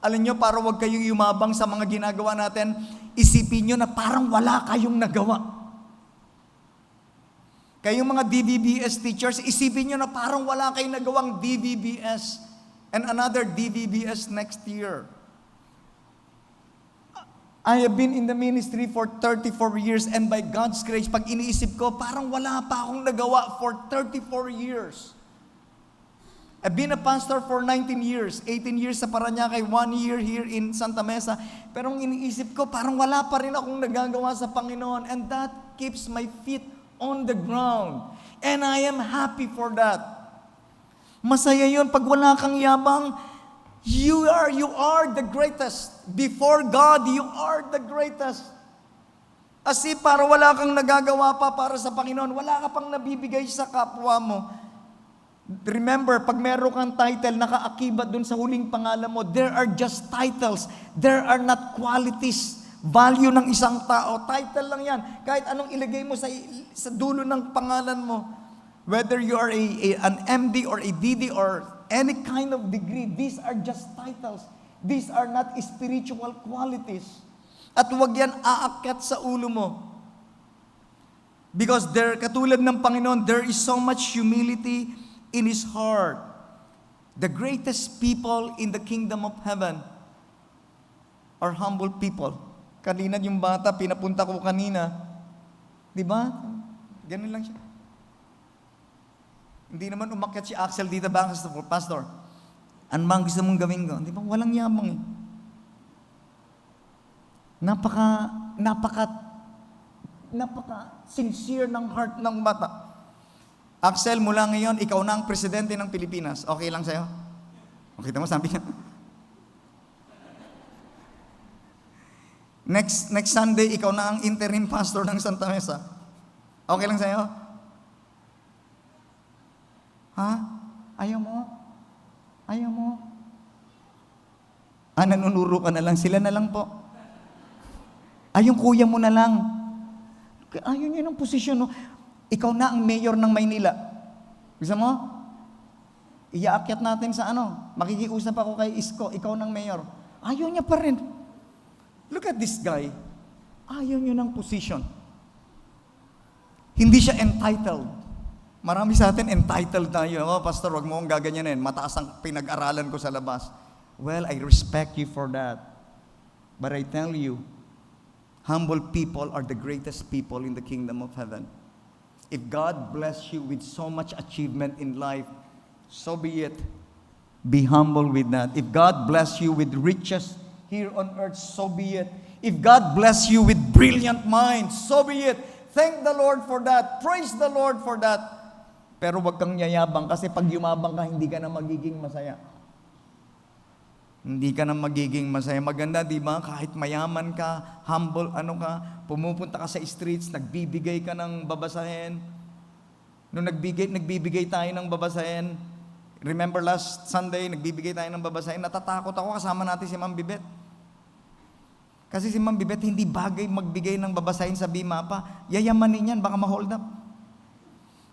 Alam nyo, para wag kayong yumabang sa mga ginagawa natin, isipin nyo na parang wala kayong nagawa. Kayong mga DVBS teachers, isipin nyo na parang wala kayong nagawang DVBS and another DVBS next year. I have been in the ministry for 34 years, and by God's grace, pag iniisip ko, parang wala pa akong nagawa for 34 years. I've been a pastor for 19 years, 18 years sa Parañaque, 1 year here in Santa Mesa. Pero ang iniisip ko, parang wala pa rin akong nagagawa sa Panginoon, and that keeps my feet on the ground. And I am happy for that. Masaya yun pag wala kang yabang. You are the greatest. Before God, you are the greatest. As if para wala kang nagagawa pa para sa Panginoon, wala ka pang nabibigay sa kapwa mo. Remember, pag meron kang title, nakaakibat dun sa huling pangalan mo, there are just titles. There are not qualities. Value ng isang tao. Title lang yan. Kahit anong ilagay mo sa dulo ng pangalan mo. Whether you are an MD or a DD or any kind of degree, these are just titles. These are not spiritual qualities. At huwag yan aakyat sa ulo mo. Because katulad ng Panginoon, there is so much humility in His heart. The greatest people in the kingdom of heaven are humble people. Kanina yung bata, pinapunta ko kanina. Di ba? Ganun lang siya. Hindi naman umakyat si Axel dito ba, Pastor? Ano bang gusto mong gawin ko? Di ba? Walang yabang eh. Napaka sincere ng heart ng bata. Axel, mula ngayon, ikaw na ang presidente ng Pilipinas. Okay lang sa'yo? Okay mo, sabi niya. Next Sunday, ikaw na ang interim pastor ng Santa Mesa. Okay lang sa'yo? Ha? Ayaw mo? Ayaw mo? Nanunuro ka na lang. Sila na lang po. Yung kuya mo na lang. Ayaw niya ng posisyon. No? Ikaw na ang mayor ng Maynila. Gusto mo? Iaakyat natin sa makikiusap ako kay Isko, ikaw ng mayor. Ayaw niya pa rin. Look at this guy. Ayaw niya ng position. Hindi siya entitled. Marami sa atin entitled tayo. Pastor, wag mo akong gaganyanin. Mataas ang pinag-aralan ko sa labas. Well, I respect you for that. But I tell you, humble people are the greatest people in the kingdom of heaven. If God bless you with so much achievement in life, so be it. Be humble with that. If God bless you with riches here on earth, so be it. If God bless you with brilliant minds, so be it. Thank the Lord for that. Praise the Lord for that. Pero wag kang yayabang kasi pag yumabang ka, hindi ka na magiging masaya. Hindi ka na magiging masaya. Maganda, di ba? Kahit mayaman ka, humble, pumupunta ka sa streets, nagbibigay ka ng babasahin. Nung nagbibigay tayo ng babasahin, remember last Sunday, nagbibigay tayo ng babasahin, natatakot ako kasama natin si Ma'am Bibet. Kasi si Ma'am Bibet, hindi bagay magbigay ng babasahin sa Bimapa. Yayamanin yan, baka ma-hold up.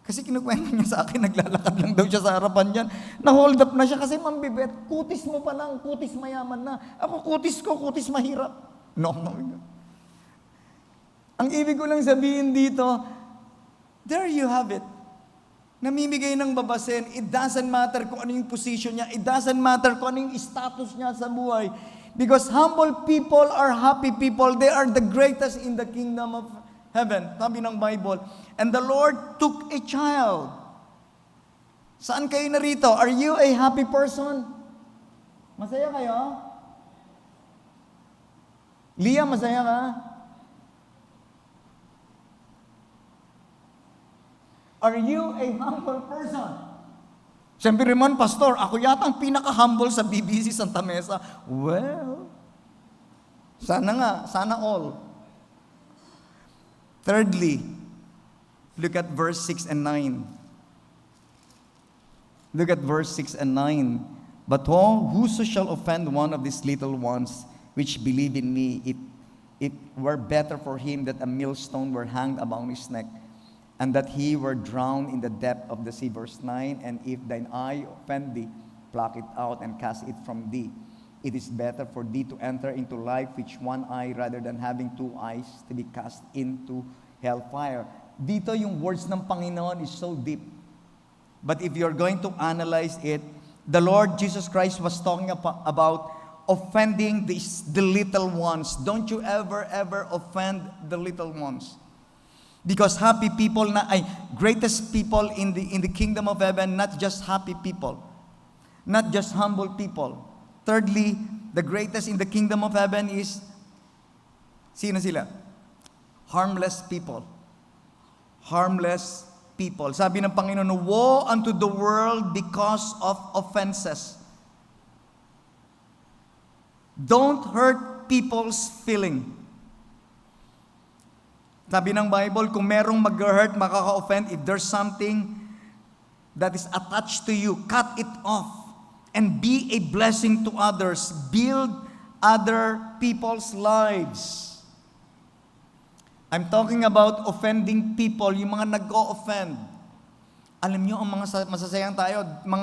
Kasi kinukwento niya sa akin, naglalakad lang daw siya sa harapan niyan. Na-hold up na siya kasi, Ma'am Bibet, kutis mo pa lang, kutis mayaman na. Ako, kutis mahirap. No. Ang ibig ko lang sabihin dito, there you have it. Namimigay ng babasin, it doesn't matter kung ano yung position niya, it doesn't matter kung ano yung status niya sa buhay. Because humble people are happy people. They are the greatest in the kingdom of heaven. Sabi ng Bible. And the Lord took a child. Saan kayo narito? Are you a happy person? Masaya kayo? Leah, masaya ka? Are you a humble person? Siyempre naman, Pastor, ako yata ang pinaka-humble sa BBC Santa Mesa. Well, sana all. Thirdly, look at verse 6 and 9. Look at verse 6 and 9. But whoso shall offend one of these little ones which believe in me, it were better for him that a millstone were hanged about his neck, and that he were drowned in the depth of the sea. Verse 9, and if thine eye offend thee, pluck it out and cast it from thee. It is better for thee to enter into life with one eye rather than having two eyes to be cast into hellfire. Dito yung words ng Panginoon is so deep. But if you're going to analyze it, the Lord Jesus Christ was talking about offending the little ones. Don't you ever offend the little ones. Because happy people greatest people in the kingdom of heaven, not just happy people, not just humble people. Thirdly, the greatest in the kingdom of heaven is, sino sila? Harmless people. Harmless people. Sabi ng Panginoon, woe unto the world because of offenses. Don't hurt people's feeling. Sabi ng Bible, kung merong mag-hurt, makaka-offend, if there's something that is attached to you, cut it off and be a blessing to others. Build other people's lives. I'm talking about offending people, yung mga nag-o-offend. Alam nyo, ang mga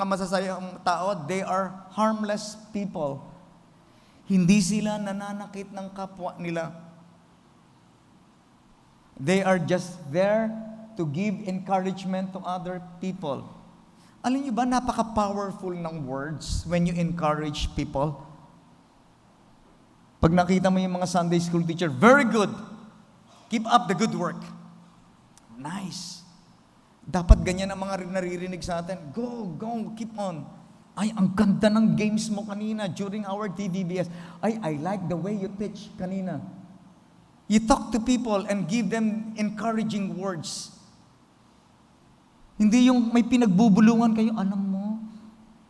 masasayang tao, they are harmless people. Hindi sila nananakit ng kapwa nila. They are just there to give encouragement to other people. Alam niyo ba, napaka-powerful ng words when you encourage people? Pag nakita mo yung mga Sunday school teacher, very good. Keep up the good work. Nice. Dapat ganyan ang mga naririnig sa atin. Go, keep on. Ay, ang ganda ng games mo kanina during our TVBS. Ay, I like the way you teach kanina. You talk to people and give them encouraging words. Hindi yung may pinagbubulungan kayo, alam mo,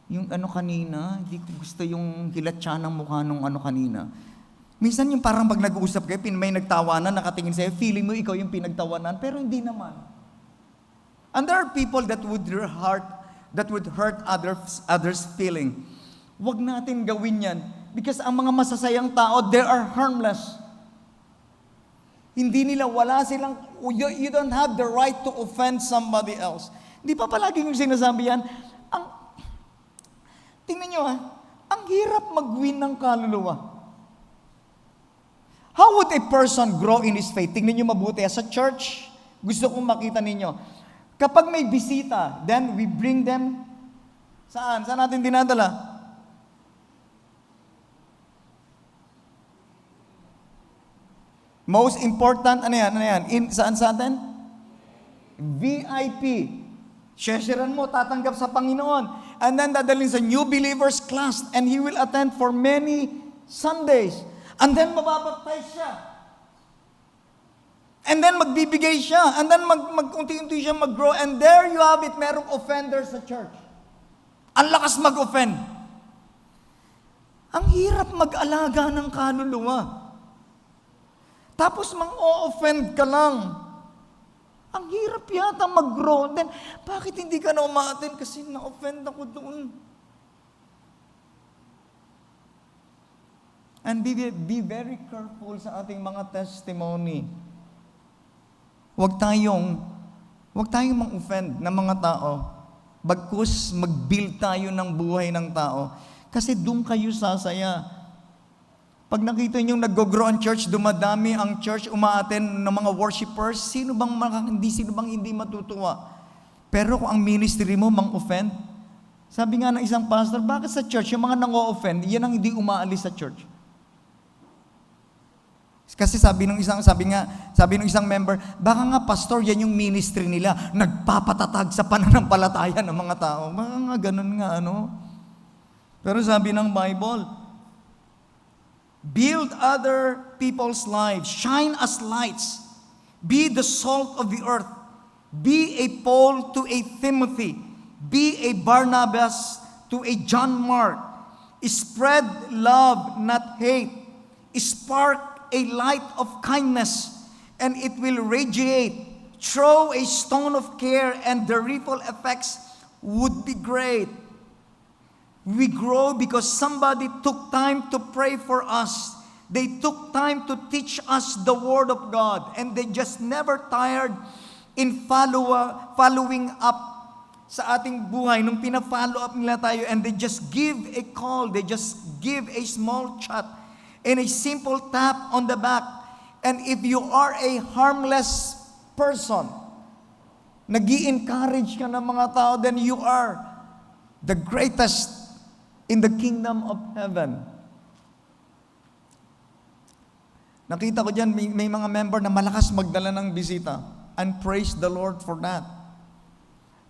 yung kanina, hindi ko gusto yung hilatsa ng mukha nung kanina. Minsan yung parang pag nag-uusap kayo, may nagtawanan, nakatingin sa'yo, feeling mo ikaw yung pinagtawanan, pero hindi naman. And there are people that would hurt others' feeling. Huwag natin gawin yan. Because ang mga masasayang tao, they are harmless. Hindi nila, wala silang, you don't have the right to offend somebody else. Hindi pa palagi yung sinasabi yan. Tingnan nyo ang hirap mag-win ng kaluluwa. How would a person grow in his faith? Tingnan nyo mabuti. Sa church, gusto kong makita ninyo. Kapag may bisita, then we bring them, saan? Saan natin dinadala? Most important, ano yan? Saan sa atin? VIP. Shesheran mo, tatanggap sa Panginoon. And then dadalhin sa new believers class and he will attend for many Sundays. And then mababaptize siya. And then magbibigay siya. And then mag-unti-unti siya mag-grow. And there you have it, merong offenders sa church. Ang lakas mag-offend. Ang hirap mag-alaga ng kaluluwa. Tapos mang-o-offend ka lang. Ang hirap yata mag-grow. Then, bakit hindi ka na umaatin? Kasi na-offend ako doon. And be very careful sa ating mga testimony. Huwag tayong mang-offend ng mga tao. Bagkus mag-build tayo ng buhay ng tao. Kasi doon kayo sasaya. Pag nakita nyo nag-grow ang church, dumadami ang church, umaaten ng mga worshipers, sino bang hindi matutuwa? Pero kung ang ministry mo mang-offend, sabi nga ng isang pastor, bakit sa church yung mga nang-o-offend, yan ang hindi umaalis sa church? Kasi sabi ng isang member, baka nga pastor, yan yung ministry nila, nagpapatatag sa pananampalataya ng mga tao. Baka nga ganun nga, ano? Pero sabi ng Bible, build other people's lives. Shine as lights. Be the salt of the earth. Be a Paul to a Timothy. Be a Barnabas to a John Mark. Spread love, not hate. Spark a light of kindness, and it will radiate. Throw a stone of care, and the ripple effects would be great. We grow because somebody took time to pray for us. They took time to teach us the Word of God. And they just never tired in following up sa ating buhay. Nung pina-follow up nila tayo, and they just give a call. They just give a small chat and a simple tap on the back. And if you are a harmless person, nag-i-encourage ka ng mga tao, then you are the greatest in the kingdom of heaven. Nakita ko dyan, may mga member na malakas magdala ng bisita. And praise the Lord for that.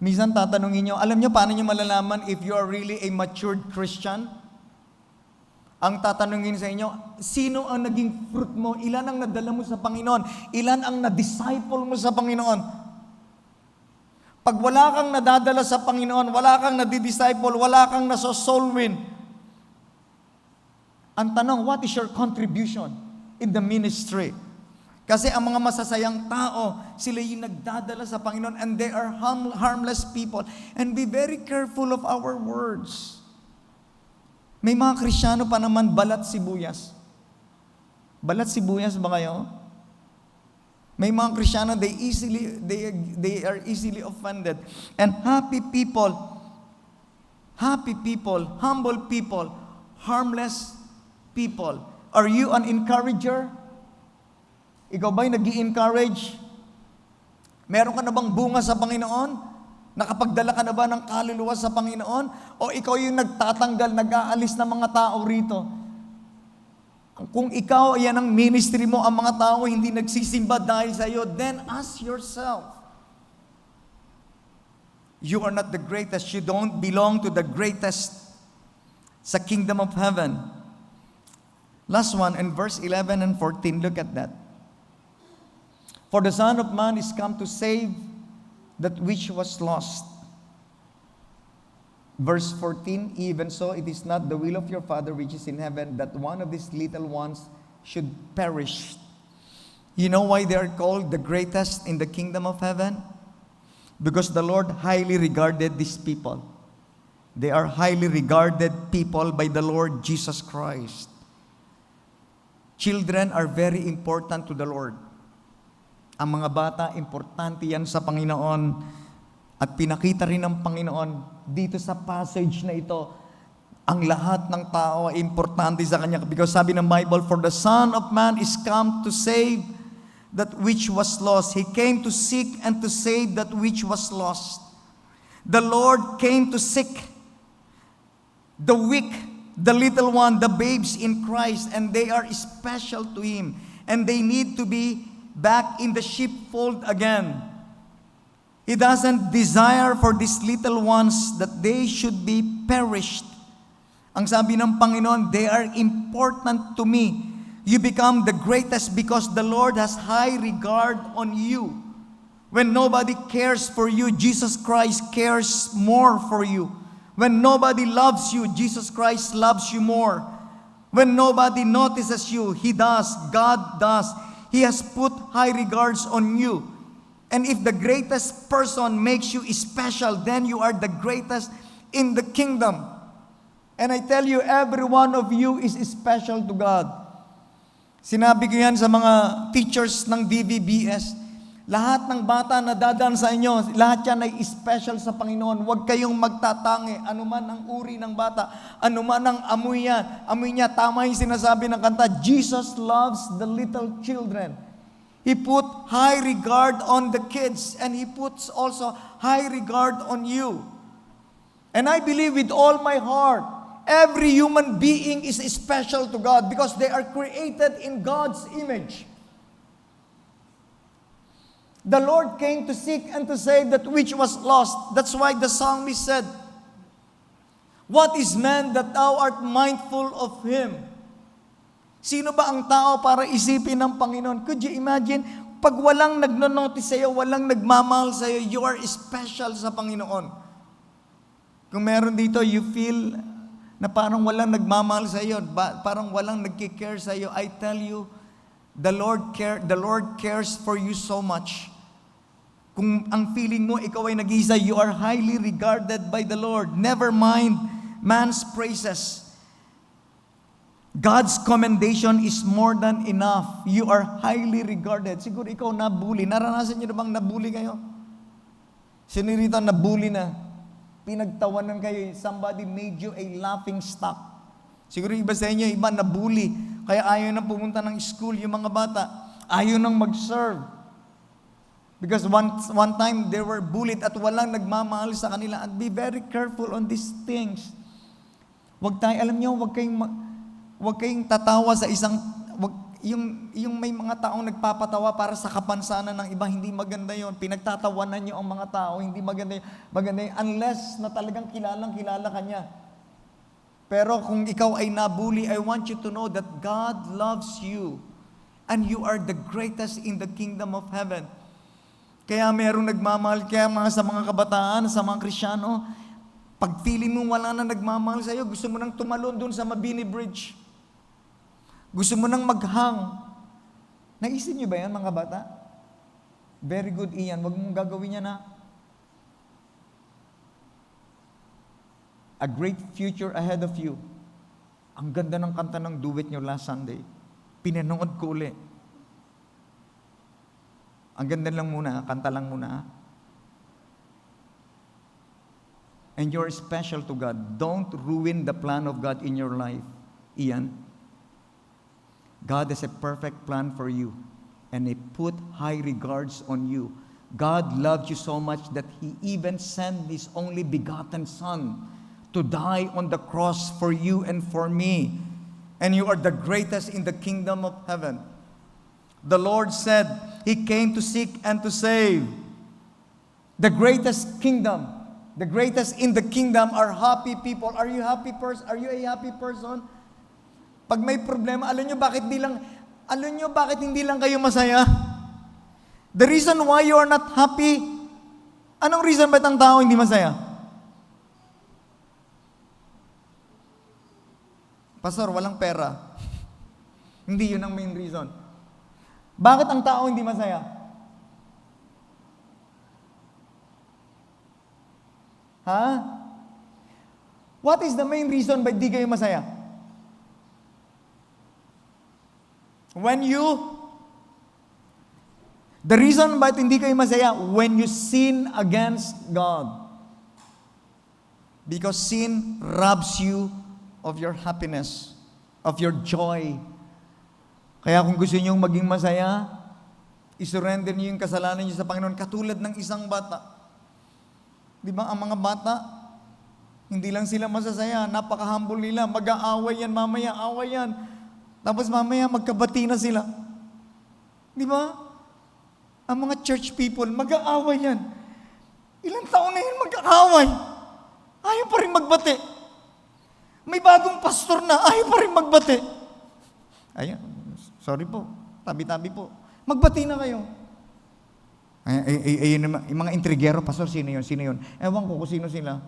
Minsan tatanungin nyo, alam nyo paano nyo malalaman if you are really a matured Christian? Ang tatanungin sa inyo, sino ang naging fruit mo? Ilan ang nadala mo sa Panginoon? Ilan ang na-disciple mo sa Panginoon? Pag wala kang nadadala sa Panginoon, wala kang nadidisciple, wala kang naso-soul win, ang tanong, what is your contribution in the ministry? Kasi ang mga masasayang tao, sila yung nagdadala sa Panginoon, and they are harmless people. And be very careful of our words. May mga Kristiyano pa naman balat sibuyas. Balat sibuyas ba kayo? May mga Kristiyano, they are easily offended. And happy people, humble people, harmless people. Are you an encourager? Ikaw ba'y nag-i-encourage? Meron ka na bang bunga sa Panginoon? Nakapagdala ka na ba ng kaluluwa sa Panginoon? O ikaw yung nagtatanggal, nag-aalis ng mga tao rito? Kung ikaw, yan ang ministry mo, ang mga tao hindi nagsisimba dahil sa iyo, then ask yourself, you are not the greatest. You don't belong to the greatest sa kingdom of heaven. Last one, in verse 11 and 14, look at that. For the Son of Man is come to save that which was lost. Verse 14, even so, it is not the will of your Father which is in heaven that one of these little ones should perish. You know why they are called the greatest in the kingdom of heaven? Because the Lord highly regarded these people. They are highly regarded people by the Lord Jesus Christ. Children are very important to the Lord. Ang mga bata, importante yan sa Panginoon. At pinakita rin ng Panginoon dito sa passage na ito, ang lahat ng tao ay importante sa Kanya. Because sabi ng Bible, for the Son of Man is come to save that which was lost. He came to seek and to save that which was lost. The Lord came to seek the weak, the little one, the babes in Christ, and they are special to Him. And they need to be back in the sheepfold again. He doesn't desire for these little ones that they should be perished. Ang sabi ng Panginoon, they are important to me. You become the greatest because the Lord has high regard on you. When nobody cares for you, Jesus Christ cares more for you. When nobody loves you, Jesus Christ loves you more. When nobody notices you, He does, God does. He has put high regards on you. And if the greatest person makes you special, then you are the greatest in the kingdom. And I tell you, every one of you is special to God. Sinabi ko yan sa mga teachers ng DVBS. Lahat ng bata na dadaan sa inyo, lahat yan ay special sa Panginoon. Huwag kayong magtatangi. Anuman ang uri ng bata, anuman ang amoy yan. Amoy niya, tama yung sinasabi ng kanta, Jesus loves the little children. He put high regard on the kids, and He puts also high regard on you. And I believe with all my heart, every human being is special to God because they are created in God's image. The Lord came to seek and to save that which was lost. That's why the psalmist said, what is man that thou art mindful of him? Sino ba ang tao para isipin ng Panginoon? Could you imagine, pag walang nagno-notice sa'yo, walang nagmamahal sa'yo, you are special sa Panginoon. Kung meron dito, you feel na parang walang nagmamahal sa iyo, parang walang nagki-care sa iyo, I tell you, the Lord cares for you so much. Kung ang feeling mo, ikaw ay nag-iisa, you are highly regarded by the Lord. Never mind man's praises. God's commendation is more than enough. You are highly regarded. Siguro ikaw nabully. Naranasan niyo na bang nabully kayo? Sino rito nabully na? Pinagtawanan kayo, somebody made you a laughing stock. Siguro iba sa inyo, iba nabully. Kaya ayaw na pumunta ng school yung mga bata. Ayaw nang mag-serve. Because one time they were bullied at walang nagmamahal sa kanila. And be very careful on these things. Wag tayo, alam niyo, wag kayong tatawa sa isang, yung may mga taong nagpapatawa para sa kapansanan ng iba, hindi maganda yon. Pinagtatawanan niyo ang mga tao, hindi maganda yun. Maganda yun, unless na talagang kilala ka niya. Pero kung ikaw ay nabully, I want you to know that God loves you. And you are the greatest in the kingdom of heaven. Kaya merong nagmamahal, kaya sa mga kabataan, sa mga Krisyano, pag feeling mo wala na nagmamahal sa iyo, gusto mo nang tumalon doon sa Mabini Bridge. Gusto mo nang maghang. Naisip niyo ba yan, mga bata? Very good, Ian. Huwag mong gagawin yan, ha? A great future ahead of you. Ang ganda ng kanta ng duet niyo last Sunday. Pinanood ko uli. Ang ganda lang muna, kanta lang muna. And you're special to God. Don't ruin the plan of God in your life, Ian. God has a perfect plan for you, and He put high regards on you. God loved you so much that He even sent His only begotten Son to die on the cross for you and for me. And you are the greatest in the kingdom of heaven. The Lord said He came to seek and to save. The greatest kingdom, the greatest in the kingdom are happy people. Are you happy person? Are you a happy person? Pag may problema, alam nyo bakit hindi lang kayo masaya? The reason why you are not happy, anong reason ba't ang tao hindi masaya? Pastor, walang pera. Hindi yun ang main reason. Bakit ang tao hindi masaya? Ha? What is the main reason ba't di kayo masaya? The reason ba't hindi kayo masaya, when you sin against God. Because sin robs you of your happiness, of your joy. Kaya kung gusto niyo maging masaya, isurrender niyo yung kasalanan niyo sa Panginoon, katulad ng isang bata. Di ba, ang mga bata, hindi lang sila masasaya, napaka-humble nila, mag-aaway yan, mamaya, away yan. Tapos mamaya, magkabati na sila. Di ba? Ang mga church people, mag-aaway yan. Ilang taon na yan mag-aaway. Ayaw pa rin magbati. May bagong pastor na, ayaw pa rin magbati. Ayan, sorry po, tabi-tabi po. Magbati na kayo. Ayun naman, yung mga intrigero, pastor, sino yun? Ewan ko kung sino sila.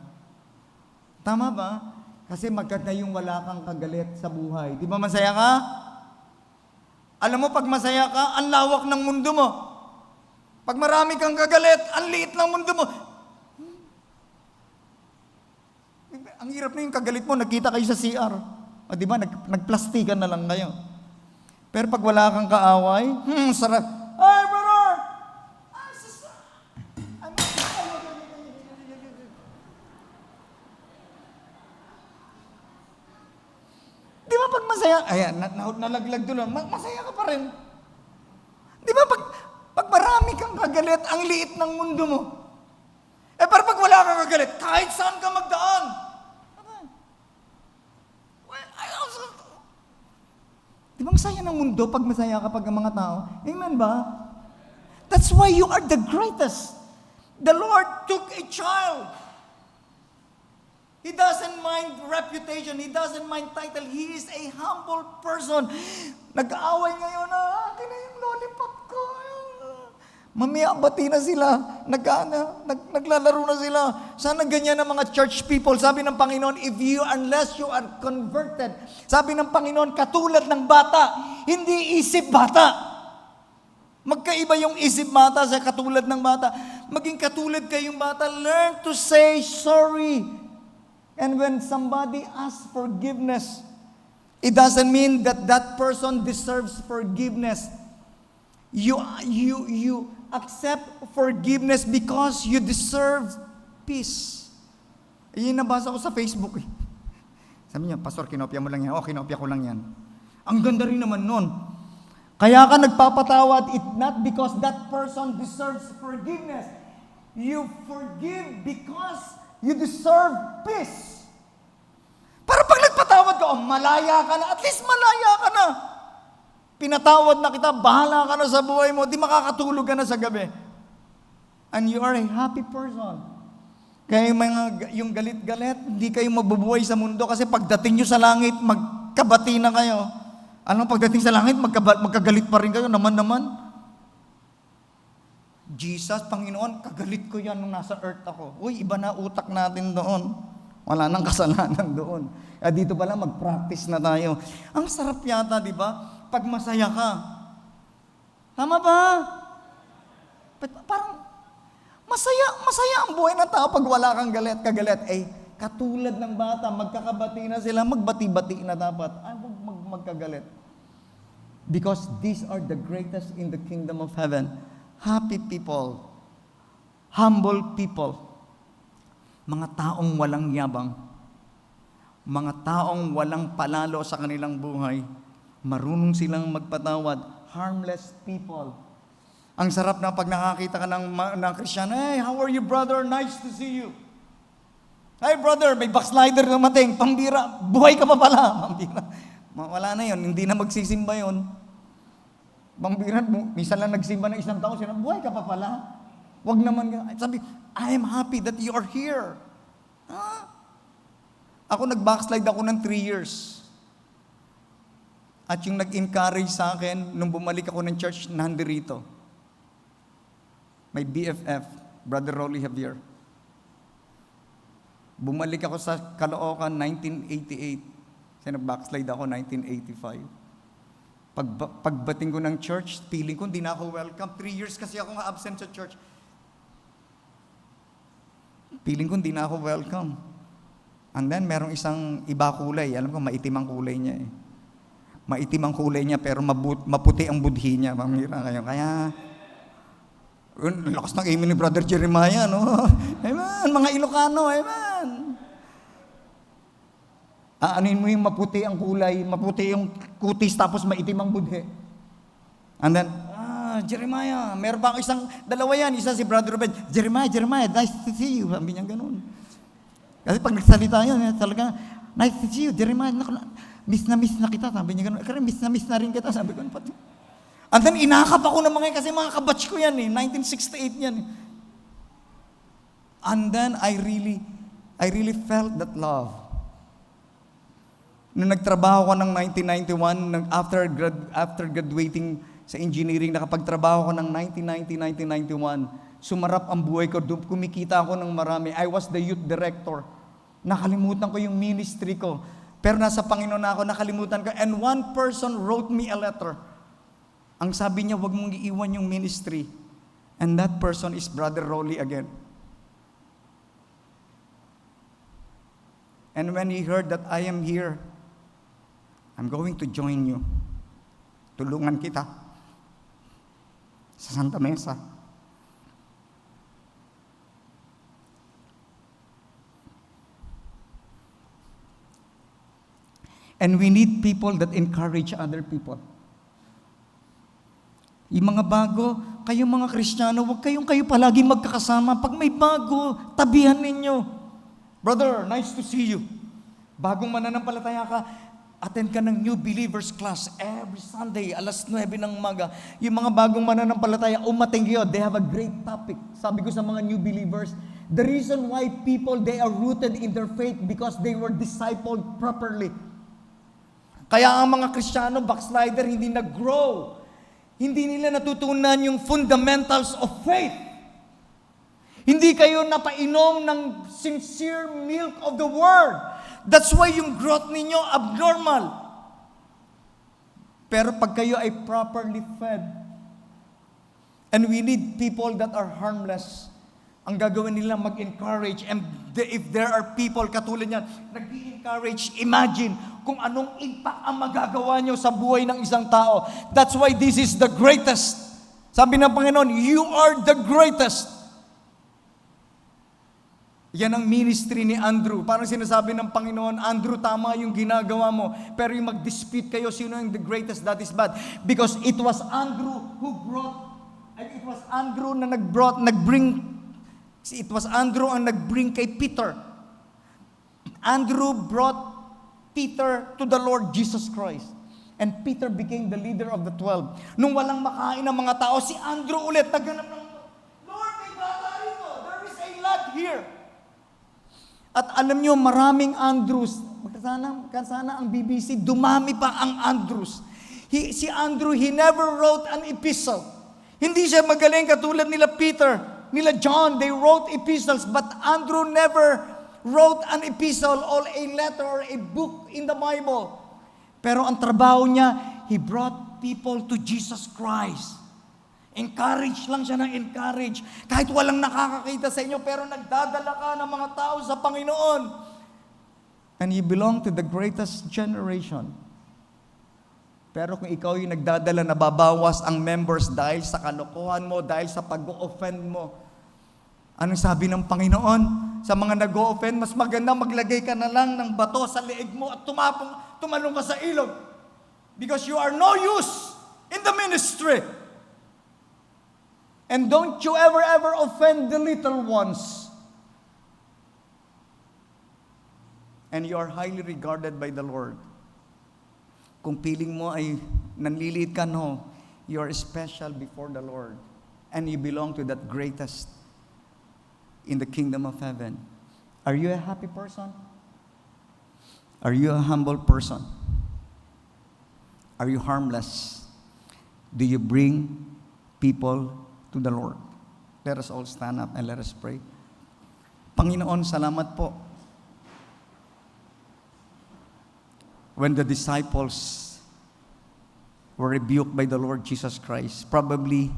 Tama ba? Kasi magkata yung wala kang kagalit sa buhay. Di ba masaya ka? Alam mo, pag masaya ka, ang lawak ng mundo mo. Pag marami kang kagalit, ang liit ng mundo mo. Ang hirap na yung kagalit mo, nagkita kayo sa CR. O di ba, nagplastikan na lang kayo. Pero pag wala kang kaaway, sarap. Ay, brother! Ay, sister! Di ba pag masaya, ayan, nalaglag doon, masaya ka pa rin. Di ba pag marami kang kagalit, ang liit ng mundo mo. Pero pag wala kang kagalit, kahit saan ka magdaan. Di ba masaya ng mundo pag masaya kapag ang mga tao? Amen ba? That's why you are the greatest. The Lord took a child. He doesn't mind reputation. He doesn't mind title. He is a humble person. Nag-aaway ngayon na, akin na yung lollipop ko. Mamaya, bati na sila. Naglalaro na sila. Sana ganyan ang mga church people. Sabi ng Panginoon, unless you are converted, sabi ng Panginoon, katulad ng bata, hindi isip bata. Magkaiba yung isip bata sa katulad ng bata. Maging katulad kayong bata, learn to say sorry. And when somebody asks forgiveness, it doesn't mean that person deserves forgiveness. You accept forgiveness because you deserve peace. Yung nabasa ko sa Facebook. Sabi niya, Pastor, kinopya mo lang yan. Kinopya ko lang yan. Ang ganda rin naman nun. Kaya ka nagpapatawad, it not because that person deserves forgiveness. You forgive because you deserve peace. Para pag nagpatawad ka, malaya ka na. At least malaya ka na. Pinatawad na kita, bahala ka na sa buhay mo, di makakatulog ka na sa gabi. And you are a happy person. Kaya yung galit-galit, hindi kayo mabubuhay sa mundo kasi pagdating nyo sa langit, magkabati na kayo. Alam mo, pagdating sa langit, magkagalit pa rin kayo, naman. Jesus, Panginoon, kagalit ko yan nung nasa earth ako. Uy, iba na utak natin doon. Wala nang kasalanan doon. Dito pala, mag-practice na tayo. Ang sarap yata, di ba? Pag masaya ka. Tama ba? Parang masaya ang buhay ng tao pag wala kang kagalit. Katulad ng bata, magkakabati na sila, magbati-bati na dapat. Huwag magkagalit. Because these are the greatest in the kingdom of heaven. Happy people. Humble people. Mga taong walang yabang. Mga taong walang palalo sa kanilang buhay. Marunong silang magpatawad. Harmless people. Ang sarap na pag nakakita ka ng Christian, hey, how are you, brother? Nice to see you. Hey, brother, may backslider dumating. Pambira, buhay ka pa pala. Pambira. Wala na yun, hindi na magsisimba yun. Pambira, minsan lang nagsimba ng isang taon, buhay ka pa pala. Wag naman, sabi, I am happy that you are here. Ako nag-backslide ako ng 3 years. At yung nag-encourage sa akin, nung bumalik ako ng church, nandirito. May BFF, Brother Rolly Javier. Bumalik ako sa Caloocan, 1988. Kasi nag-backslide ako, 1985. Pagbating ko ng church, feeling ko hindi na ako welcome. 3 years kasi ako nga absent sa church. Feeling ko hindi na ako welcome. And then, merong isang iba kulay. Alam ko, maitim ang kulay niya eh. Maitim ang kulay niya, pero maputi ang budhi niya. Mamira kayo. Kaya, lakas ng amen ni Brother Jeremiah, no? Amen, mga Ilocano, amen. Aanin mo yung maputi ang kulay, maputi yung kutis, tapos maitim ang budhe. And then, Jeremiah, meron pa ako dalawa yan, isa si Brother Ruben, Jeremiah, nice to see you. Sabi niya ganun. Kasi pag nagsalita yun, talaga, nice to see you, Jeremiah, miss na kita, sabi niya ganun. Kaya miss na rin kita, sabi ko, pati. And then, inakap ako ng mga, kasi mga kabatch ko yan 1968 yan. And then, I really felt that love. Nung nagtrabaho ko ng 1991, after graduating sa engineering, nakapagtrabaho ko ng 1991, sumarap ang buhay ko, kumikita ako ng marami. I was the youth director. Nakalimutan ko yung ministry ko. Pero nasa Panginoon na ako, nakalimutan ko. And one person wrote me a letter. Ang sabi niya, huwag mong iiwan yung ministry. And that person is Brother Rolly again. And when he heard that I am here, I'm going to join you. Tulungan kita sa Santa Mesa. And we need people that encourage other people. Yung mga bago, kayong mga Kristiyano, huwag kayo palagi magkakasama. Pag may bago, tabihan ninyo. Brother, nice to see you. Bagong mananampalataya ka, attend ka ng New Believers class every Sunday, alas 9 ng umaga. Yung mga bagong mananampalataya, umating kayo, they have a great topic. Sabi ko sa mga New Believers, the reason why people, they are rooted in their faith because they were discipled properly. Kaya ang mga Kristiyano, backslider, hindi nag-grow. Hindi nila natutunan yung fundamentals of faith. Hindi kayo napainom ng sincere milk of the Word. That's why yung growth ninyo abnormal. Pero pag kayo ay properly fed, and we need people that are harmless, ang gagawin nila mag-encourage, and if there are people katulad niyan, nag-encourage, imagine kung anong impact ang magagawa nyo sa buhay ng isang tao. That's why this is the greatest. Sabi ng Panginoon, you are the greatest. Yan ang ministry ni Andrew. Parang sinasabi ng Panginoon, Andrew, tama yung ginagawa mo. Pero yung mag-dispute kayo, sino yung the greatest, that is bad. Because it was Andrew who brought, and it was Andrew na it was Andrew ang nagbring kay Peter. Andrew brought Peter to the Lord Jesus Christ. And Peter became the leader of the 12. Nung walang makain ng mga tao, si Andrew ulit naghanap ng, Lord, may bata rito. There is a lot here. At alam nyo, maraming Andrews. Sana ang BBC, dumami pa ang Andrews. Si Andrew, he never wrote an epistle. Hindi siya magaling katulad nila Peter, nila John. They wrote epistles, but Andrew never wrote an epistle or a letter or a book in the Bible. Pero ang trabaho niya, he brought people to Jesus Christ. Encourage lang siya ng encourage. Kahit walang nakakakita sa inyo, pero nagdadala ka ng mga tao sa Panginoon. And you belong to the greatest generation. Pero kung ikaw yung nagdadala, nababawas ang members dahil sa kalokohan mo, dahil sa pag-o-offend mo. Anong sabi ng Panginoon? Sa mga nag-o-offend, mas maganda maglagay ka na lang ng bato sa leeg mo at tumalong ka sa ilog. Because you are no use in the ministry. And don't you ever offend the little ones. And you are highly regarded by the Lord. Kung piling mo ay nanliliit ka, no, you are special before the Lord. And you belong to that greatest in the kingdom of heaven. Are you a happy person? Are you a humble person? Are you harmless? Do you bring people to the Lord? Let us all stand up and let us pray. Panginoon, salamat po. When the disciples were rebuked by the Lord Jesus Christ. Probably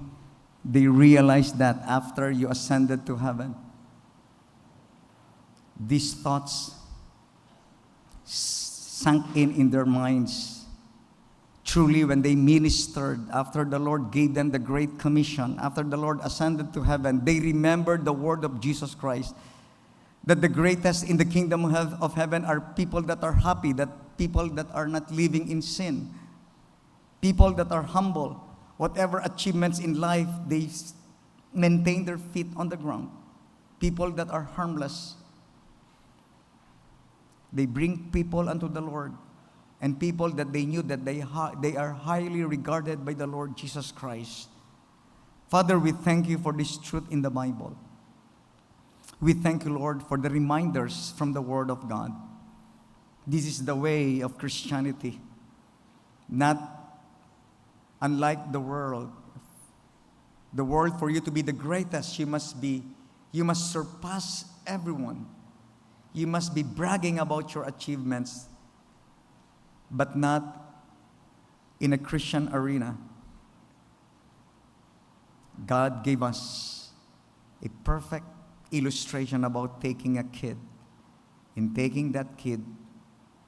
they realized that after you ascended to heaven. These thoughts sank in their minds. Truly, when they ministered, after the Lord gave them the Great Commission, after the Lord ascended to heaven, they remembered the word of Jesus Christ, that the greatest in the kingdom of heaven are people that are happy, that people that are not living in sin, people that are humble. Whatever achievements in life, they maintain their feet on the ground. People that are harmless. They bring people unto the Lord, and people that they knew that they are highly regarded by the Lord Jesus Christ. Father, we thank you for this truth in the Bible. We thank you, Lord, for the reminders from the Word of God. This is the way of Christianity. Not unlike the world. The world, for you to be the greatest, you must surpass everyone. You must be bragging about your achievements, but not in a Christian arena. God gave us a perfect illustration about taking a kid. In taking that kid,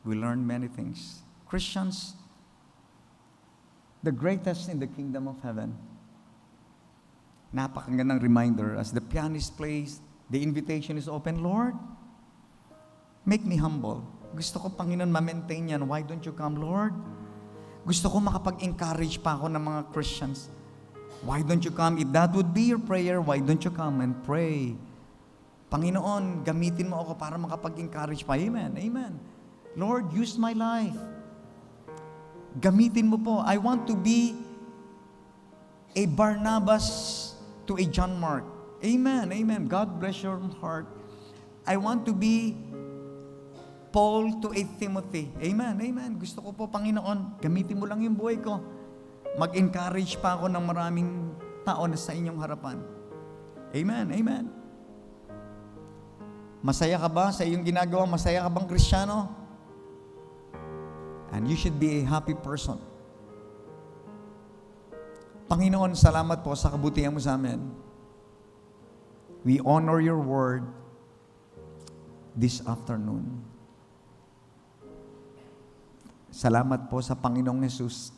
we learn many things. Christians, the greatest in the kingdom of heaven. Napakagandang reminder as the pianist plays, the invitation is open. Lord, make me humble. Gusto ko, Panginoon, ma-maintain yan. Why don't you come, Lord? Gusto ko makapag-encourage pa ako ng mga Christians. Why don't you come? If that would be your prayer, why don't you come and pray? Panginoon, gamitin mo ako para makapag-encourage pa. Amen. Amen. Lord, use my life. Gamitin mo po. I want to be a Barnabas to a John Mark. Amen. Amen. God bless your heart. I want to be Paul to a Timothy. Amen. Amen. Gusto ko po, Panginoon, gamitin mo lang yung buhay ko. Mag-encourage pa ako ng maraming tao na sa inyong harapan. Amen. Amen. Masaya ka ba sa iyong ginagawa? Masaya ka bang Kristiyano? And you should be a happy person. Panginoon, salamat po sa kabutihan mo sa amin. We honor your word this afternoon. Salamat po sa Panginoong Jesus.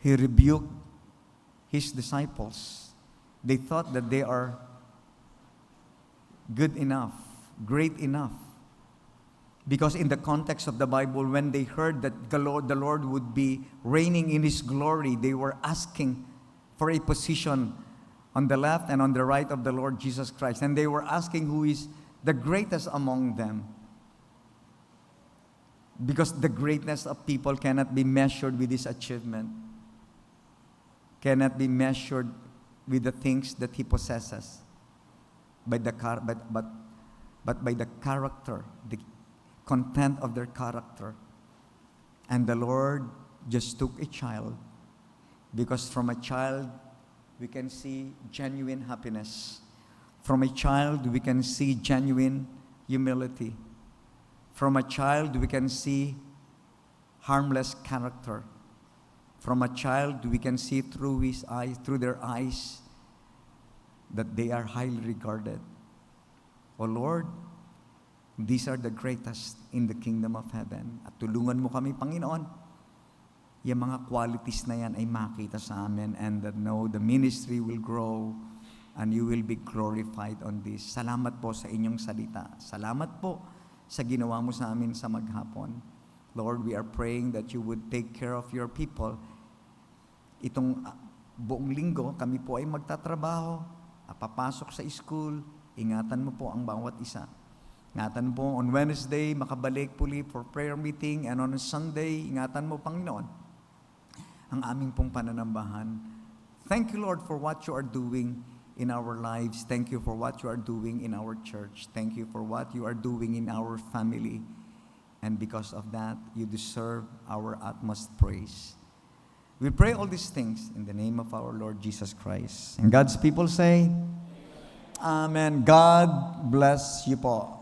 He rebuked His disciples. They thought that they are good enough, great enough. Because in the context of the Bible, when they heard that the Lord would be reigning in His glory, they were asking for a position on the left and on the right of the Lord Jesus Christ. And they were asking who is the greatest among them. Because the greatness of people cannot be measured with this achievement, cannot be measured with the things that he possesses, but by the character, the content of their character. And the Lord just took a child, because from a child we can see genuine happiness. From a child we can see genuine humility. From a child we can see harmless character. From a child we can see through his eyes, through their eyes, that they are highly regarded. O Lord, these are the greatest in the kingdom of heaven. At tulungan mo kami, Panginoon, yung mga qualities na yan ay makita sa amin, and that the ministry will grow and you will be glorified on this. Salamat po sa inyong salita. Salamat po sa ginawa mo sa amin sa maghapon. Lord, we are praying that you would take care of your people. Itong buong linggo, kami po ay magtatrabaho, papasok sa school. Ingatan mo po ang bawat isa. Ingatan po on Wednesday, makabalik puli for prayer meeting, and on Sunday, ingatan mo, Panginoon, ang aming pong pananambahan. Thank you, Lord, for what you are doing in our lives. Thank you for what you are doing in our church. Thank you for what you are doing in our family. And because of that, you deserve our utmost praise. We pray all these things in the name of our Lord Jesus Christ. And God's people say, Amen. God bless you po.